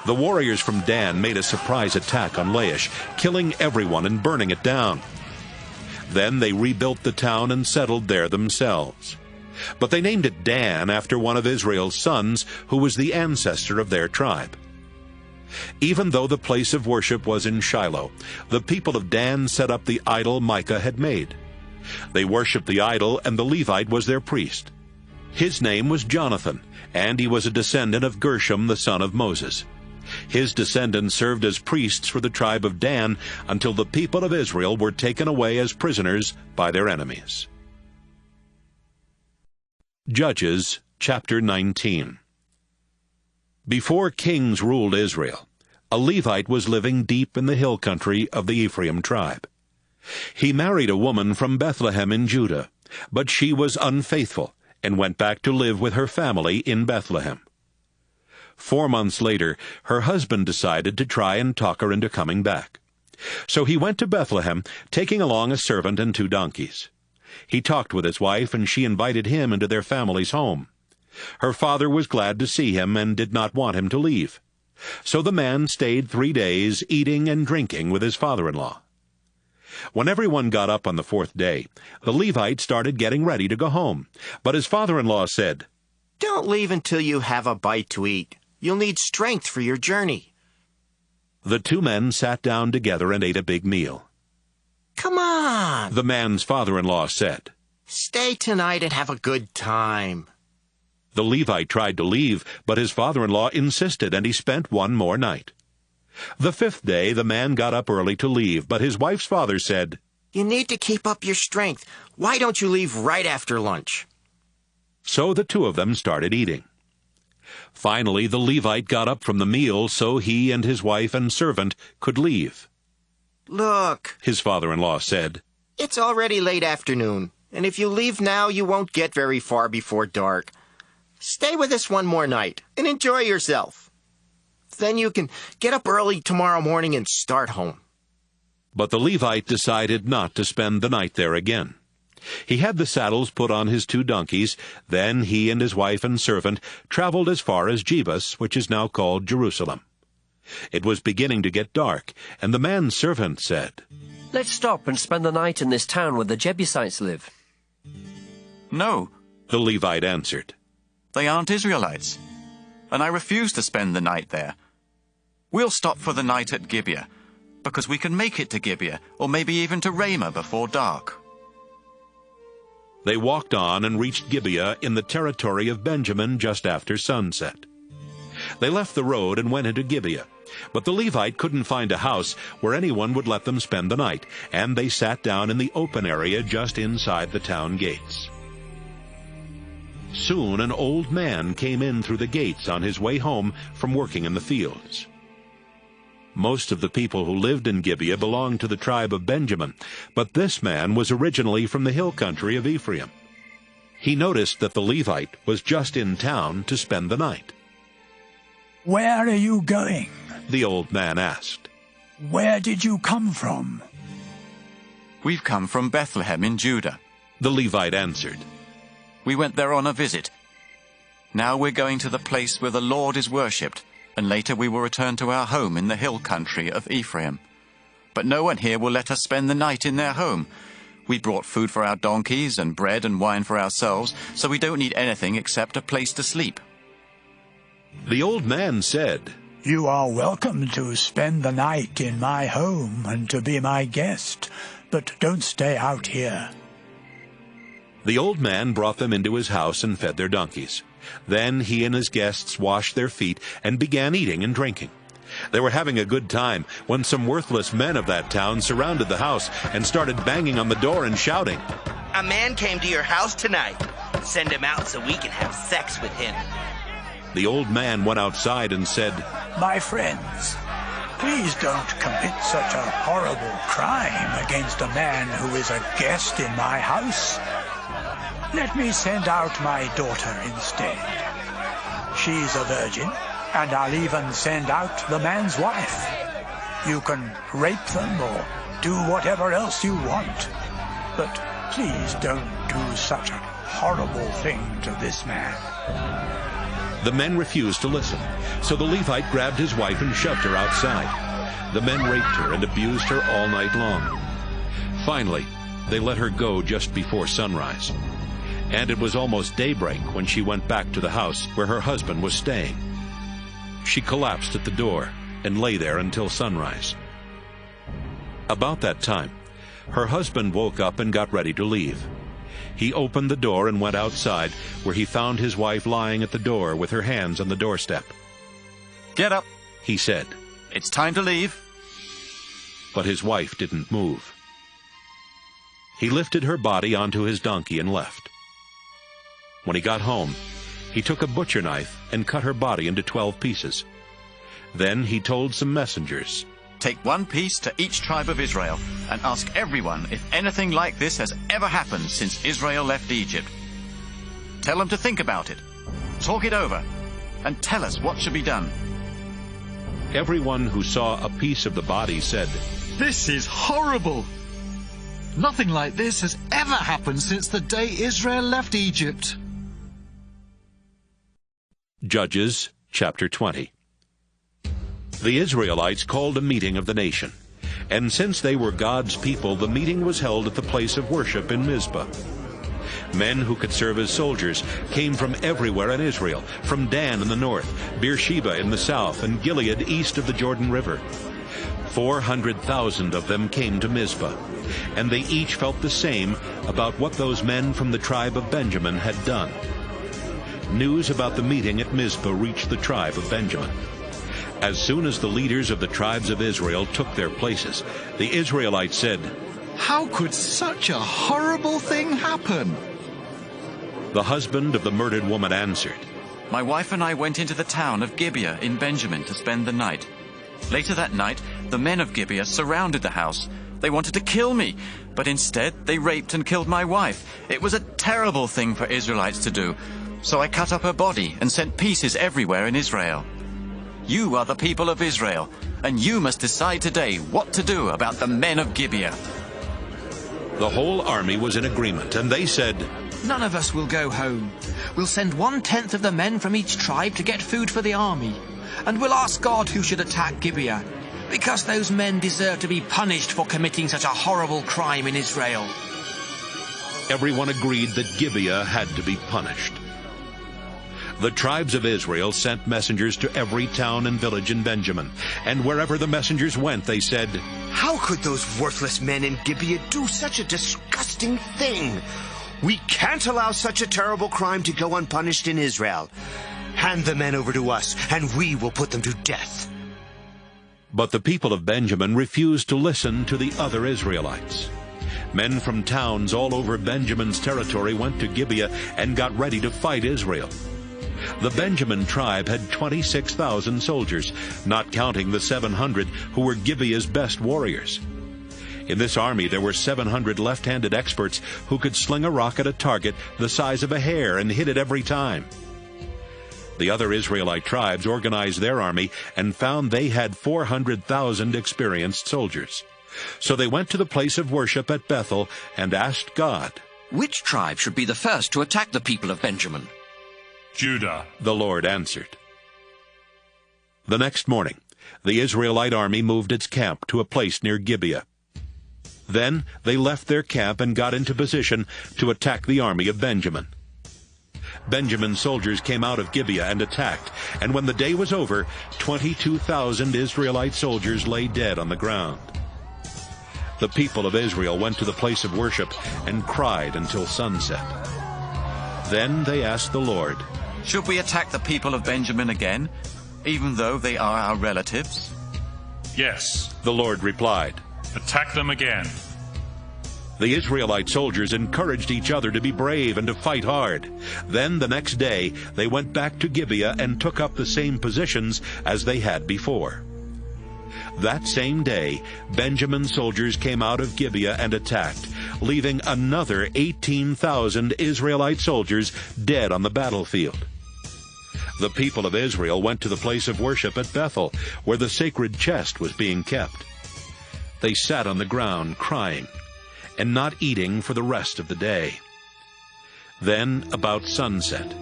The warriors from Dan made a surprise attack on Laish, killing everyone and burning it down. Then they rebuilt the town and settled there themselves. But they named it Dan after one of Israel's sons, who was the ancestor of their tribe. Even though the place of worship was in Shiloh, the people of Dan set up the idol Micah had made. They worshipped the idol, and the Levite was their priest. His name was Jonathan, and he was a descendant of Gershom the son of Moses. His descendants served as priests for the tribe of Dan until the people of Israel were taken away as prisoners by their enemies. Judges chapter 19. Before kings ruled Israel, a Levite was living deep in the hill country of the Ephraim tribe. He married a woman from Bethlehem in Judah, but she was unfaithful and went back to live with her family in Bethlehem. 4 months later, her husband decided to try and talk her into coming back. So he went to Bethlehem, taking along a servant and 2 donkeys. He talked with his wife, and she invited him into their family's home. Her father was glad to see him and did not want him to leave. So the man stayed 3 days, eating and drinking with his father-in-law. When everyone got up on the 4th day, the Levite started getting ready to go home. But his father-in-law said, "Don't leave until you have a bite to eat. You'll need strength for your journey." The 2 men sat down together and ate a big meal. "Come on," the man's father-in-law said. "Stay tonight and have a good time." The Levite tried to leave, but his father-in-law insisted, and he spent 1 more night. The 5th day the man got up early to leave, but his wife's father said, "You need to keep up your strength. Why don't you leave right after lunch?" So the 2 of them started eating. Finally, the Levite got up from the meal so he and his wife and servant could leave. "Look," his father-in-law said, "it's already late afternoon, and if you leave now, you won't get very far before dark. Stay with us 1 more night and enjoy yourself. Then you can get up early tomorrow morning and start home." But the Levite decided not to spend the night there again. He had the saddles put on his 2 donkeys. Then he and his wife and servant traveled as far as Jebus, which is now called Jerusalem. It was beginning to get dark, and the man's servant said, "Let's stop and spend the night in this town where the Jebusites live." "No," the Levite answered. "They aren't Israelites, and I refuse to spend the night there. We'll stop for the night at Gibeah, because we can make it to Gibeah, or maybe even to Ramah before dark." They walked on and reached Gibeah in the territory of Benjamin just after sunset. They left the road and went into Gibeah, but the Levite couldn't find a house where anyone would let them spend the night, and they sat down in the open area just inside the town gates. Soon an old man came in through the gates on his way home from working in the fields. Most of the people who lived in Gibeah belonged to the tribe of Benjamin, but this man was originally from the hill country of Ephraim. He noticed that the Levite was just in town to spend the night. "Where are you going?" the old man asked. "Where did you come from?" "We've come from Bethlehem in Judah," the Levite answered. "We went there on a visit. Now we're going to the place where the Lord is worshipped, and later we will return to our home in the hill country of Ephraim. But no one here will let us spend the night in their home. We brought food for our donkeys and bread and wine for ourselves, so we don't need anything except a place to sleep." The old man said, "You are welcome to spend the night in my home and to be my guest, but don't stay out here." The old man brought them into his house and fed their donkeys. Then he and his guests washed their feet and began eating and drinking. They were having a good time when some worthless men of that town surrounded the house and started banging on the door and shouting, "A man came to your house tonight. Send him out so we can have sex with him." The old man went outside and said, "My friends, please don't commit such a horrible crime against a man who is a guest in my house. Let me send out my daughter instead. She's a virgin, and I'll even send out the man's wife. You can rape them or do whatever else you want, but please don't do such a horrible thing to this man." The men refused to listen, so the Levite grabbed his wife and shoved her outside. The men raped her and abused her all night long. Finally, they let her go just before sunrise. And it was almost daybreak when she went back to the house where her husband was staying. She collapsed at the door and lay there until sunrise. About that time, her husband woke up and got ready to leave. He opened the door and went outside, where he found his wife lying at the door with her hands on the doorstep. "Get up," he said. "It's time to leave." But his wife didn't move. He lifted her body onto his donkey and left. When he got home, he took a butcher knife and cut her body into 12 pieces. Then he told some messengers, "Take one piece to each tribe of Israel, and ask everyone if anything like this has ever happened since Israel left Egypt. Tell them to think about it, talk it over, and tell us what should be done." Everyone who saw a piece of the body said, "This is horrible! Nothing like this has ever happened since the day Israel left Egypt." Judges chapter 20. The Israelites called a meeting of the nation, and since they were God's people, the meeting was held at the place of worship in Mizpah. Men who could serve as soldiers came from everywhere in Israel, from Dan in the north, Beersheba in the south, and Gilead east of the Jordan River. 400,000 of them came to Mizpah, and they each felt the same about what those men from the tribe of Benjamin had done. News about the meeting at Mizpah reached the tribe of Benjamin. As soon as the leaders of the tribes of Israel took their places, the Israelites said, "How could such a horrible thing happen?" The husband of the murdered woman answered, "My wife and I went into the town of Gibeah in Benjamin to spend the night. Later that night, the men of Gibeah surrounded the house. They wanted to kill me, but instead they raped and killed my wife. It was a terrible thing for Israelites to do, so I cut up her body and sent pieces everywhere in Israel. You are the people of Israel, and you must decide today what to do about the men of Gibeah." The whole army was in agreement, and they said, "None of us will go home. We'll send 1/10 of the men from each tribe to get food for the army. And we'll ask God who should attack Gibeah, because those men deserve to be punished for committing such a horrible crime in Israel." Everyone agreed that Gibeah had to be punished. The tribes of Israel sent messengers to every town and village in Benjamin, and wherever the messengers went, they said, "How could those worthless men in Gibeah do such a disgusting thing? We can't allow such a terrible crime to go unpunished in Israel. Hand the men over to us, and we will put them to death." But the people of Benjamin refused to listen to the other Israelites. Men from towns all over Benjamin's territory went to Gibeah and got ready to fight Israel. The Benjamin tribe had 26,000 soldiers, not counting the 700 who were Gibeah's best warriors. In this army there were 700 left-handed experts who could sling a rock at a target the size of a hair and hit it every time. The other Israelite tribes organized their army and found they had 400,000 experienced soldiers. So they went to the place of worship at Bethel and asked God, "Which tribe should be the first to attack the people of Benjamin?" "Judah," the Lord answered. The next morning, the Israelite army moved its camp to a place near Gibeah. Then they left their camp and got into position to attack the army of Benjamin. Benjamin's soldiers came out of Gibeah and attacked, and when the day was over, 22,000 Israelite soldiers lay dead on the ground. The people of Israel went to the place of worship and cried until sunset. Then they asked the Lord, "Should we attack the people of Benjamin again, even though they are our relatives?" "Yes," the Lord replied. "Attack them again." The Israelite soldiers encouraged each other to be brave and to fight hard. Then the next day they went back to Gibeah and took up the same positions as they had before. That same day, Benjamin's soldiers came out of Gibeah and attacked, leaving another 18,000 Israelite soldiers dead on the battlefield. The people of Israel went to the place of worship at Bethel, where the sacred chest was being kept. They sat on the ground crying and not eating for the rest of the day. Then, about sunset,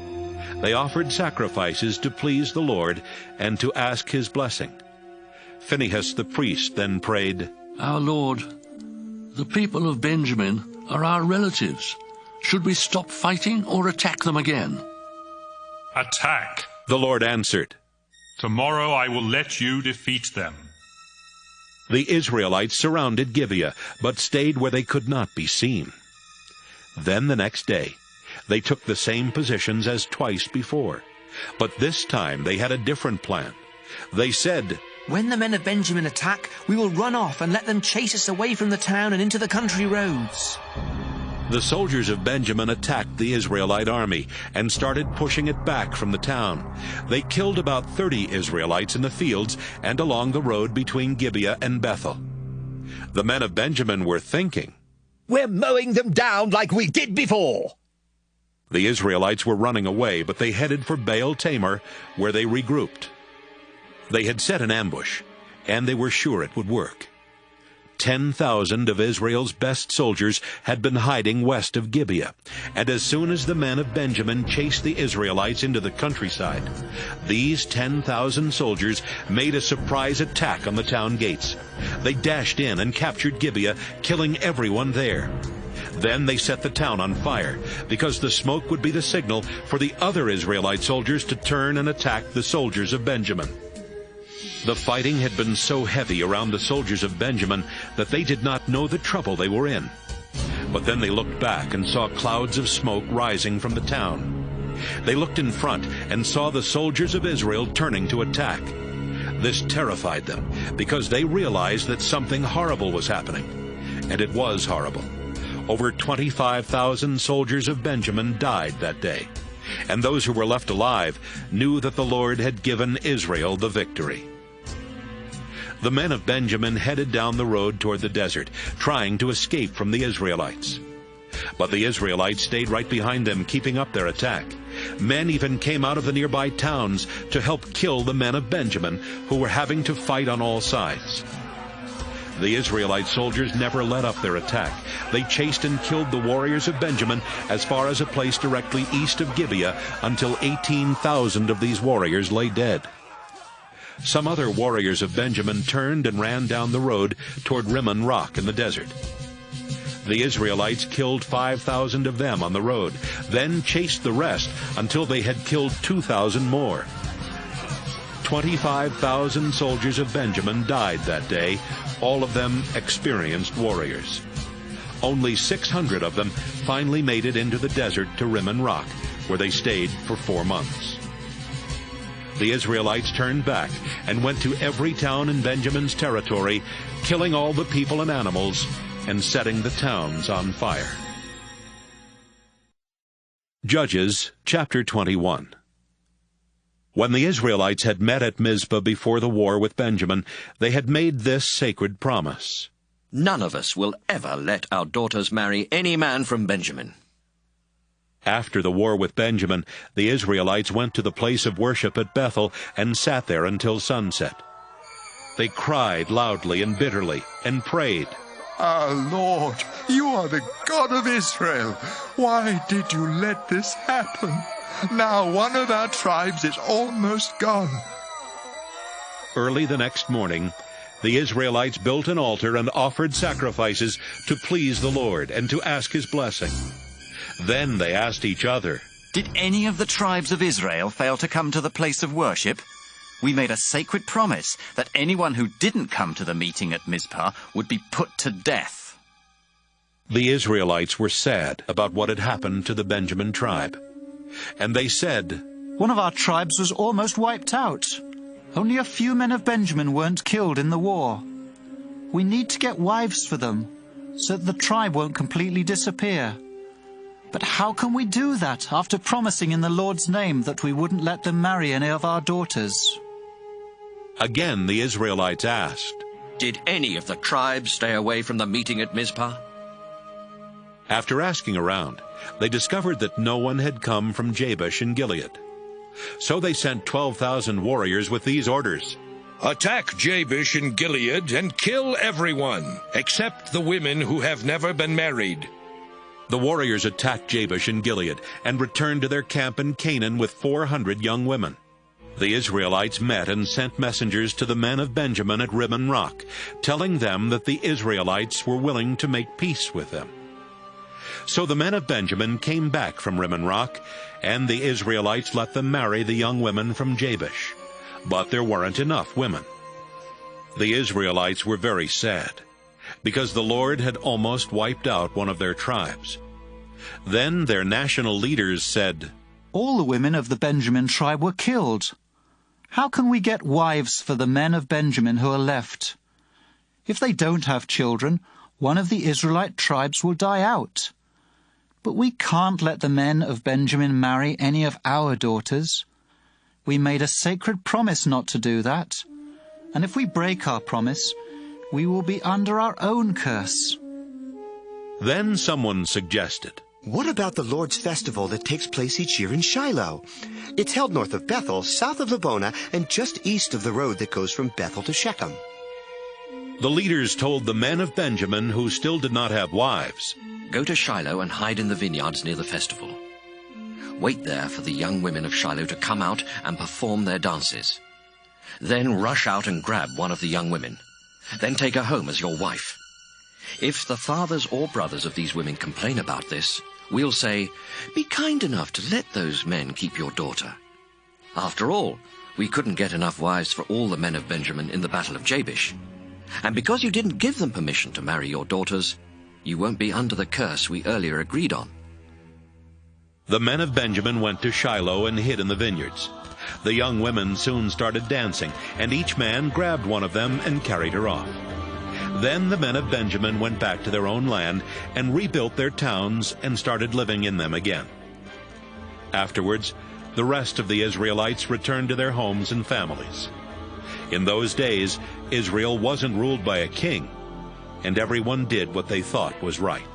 They offered sacrifices to please the Lord and to ask his blessing. Phinehas the priest then prayed, Our Lord, the people of Benjamin are our relatives. Should we stop fighting or attack them again? Attack, the Lord answered. Tomorrow I will let you defeat them. The Israelites surrounded Gibeah, but stayed where they could not be seen. Then the next day, they took the same positions as twice before. But this time they had a different plan. They said, When the men of Benjamin attack, we will run off and let them chase us away from the town and into the country roads. The soldiers of Benjamin attacked the Israelite army and started pushing it back from the town. They killed about 30 Israelites in the fields and along the road between Gibeah and Bethel. The men of Benjamin were thinking, We're mowing them down like we did before. The Israelites were running away, but they headed for Baal Tamar, where they regrouped. They had set an ambush, and they were sure it would work. 10,000 of Israel's best soldiers had been hiding west of Gibeah, and as soon as the men of Benjamin chased the Israelites into the countryside, these 10,000 soldiers made a surprise attack on the town gates. They dashed in and captured Gibeah, killing everyone there. Then they set the town on fire, because the smoke would be the signal for the other Israelite soldiers to turn and attack the soldiers of Benjamin. The fighting had been so heavy around the soldiers of Benjamin that they did not know the trouble they were in. But then they looked back and saw clouds of smoke rising from the town. They looked in front and saw the soldiers of Israel turning to attack. This terrified them, because they realized that something horrible was happening. And it was horrible. Over 25,000 soldiers of Benjamin died that day, and those who were left alive knew that the Lord had given Israel the victory. The men of Benjamin headed down the road toward the desert, trying to escape from the Israelites. But the Israelites stayed right behind them, keeping up their attack. Men even came out of the nearby towns to help kill the men of Benjamin, who were having to fight on all sides. The Israelite soldiers never let up their attack. They chased and killed the warriors of Benjamin as far as a place directly east of Gibeah, until 18,000 of these warriors lay dead. Some other warriors of Benjamin turned and ran down the road toward Rimmon Rock in the desert. The Israelites killed 5,000 of them on the road, then chased the rest until they had killed 2,000 more. 25,000 soldiers of Benjamin died that day, all of them experienced warriors. Only 600 of them finally made it into the desert to Rimmon Rock, where they stayed for 4 months. The Israelites turned back and went to every town in Benjamin's territory, killing all the people and animals and setting the towns on fire. Judges chapter 21. When the Israelites had met at Mizpah before the war with Benjamin, they had made this sacred promise. None of us will ever let our daughters marry any man from Benjamin. After the war with Benjamin, the Israelites went to the place of worship at Bethel and sat there until sunset. They cried loudly and bitterly and prayed, Our Lord, you are the God of Israel. Why did you let this happen? Now one of our tribes is almost gone. Early the next morning, the Israelites built an altar and offered sacrifices to please the Lord and to ask his blessing. Then they asked each other, Did any of the tribes of Israel fail to come to the place of worship? We made a sacred promise that anyone who didn't come to the meeting at Mizpah would be put to death. The Israelites were sad about what had happened to the Benjamin tribe. And they said, One of our tribes was almost wiped out. Only a few men of Benjamin weren't killed in the war. We need to get wives for them, so that the tribe won't completely disappear. But how can we do that after promising in the Lord's name that we wouldn't let them marry any of our daughters? Again the Israelites asked, Did any of the tribes stay away from the meeting at Mizpah? After asking around, they discovered that no one had come from Jabesh in Gilead. So they sent 12,000 warriors with these orders. Attack Jabesh in Gilead and kill everyone, except the women who have never been married. The warriors attacked Jabesh in Gilead and returned to their camp in Canaan with 400 young women. The Israelites met and sent messengers to the men of Benjamin at Rimmon Rock, telling them that the Israelites were willing to make peace with them. So the men of Benjamin came back from Rimmon Rock, and the Israelites let them marry the young women from Jabesh. But there weren't enough women. The Israelites were very sad, because the Lord had almost wiped out one of their tribes. Then their national leaders said, "All the women of the Benjamin tribe were killed. How can we get wives for the men of Benjamin who are left? If they don't have children, one of the Israelite tribes will die out. But we can't let the men of Benjamin marry any of our daughters. We made a sacred promise not to do that, and if we break our promise, we will be under our own curse." Then someone suggested, "What about the Lord's festival that takes place each year in Shiloh? It's held north of Bethel, south of Lebonah, and just east of the road that goes from Bethel to Shechem." The leaders told the men of Benjamin who still did not have wives, "Go to Shiloh and hide in the vineyards near the festival. Wait there for the young women of Shiloh to come out and perform their dances. Then rush out and grab one of the young women. Then take her home as your wife. If the fathers or brothers of these women complain about this, we'll say, 'Be kind enough to let those men keep your daughter.' After all, we couldn't get enough wives for all the men of Benjamin in the battle of Jabesh. And because you didn't give them permission to marry your daughters, you won't be under the curse we earlier agreed on." The men of Benjamin went to Shiloh and hid in the vineyards. The young women soon started dancing, and each man grabbed one of them and carried her off. Then the men of Benjamin went back to their own land and rebuilt their towns and started living in them again. Afterwards, the rest of the Israelites returned to their homes and families. In those days, Israel wasn't ruled by a king, and everyone did what they thought was right.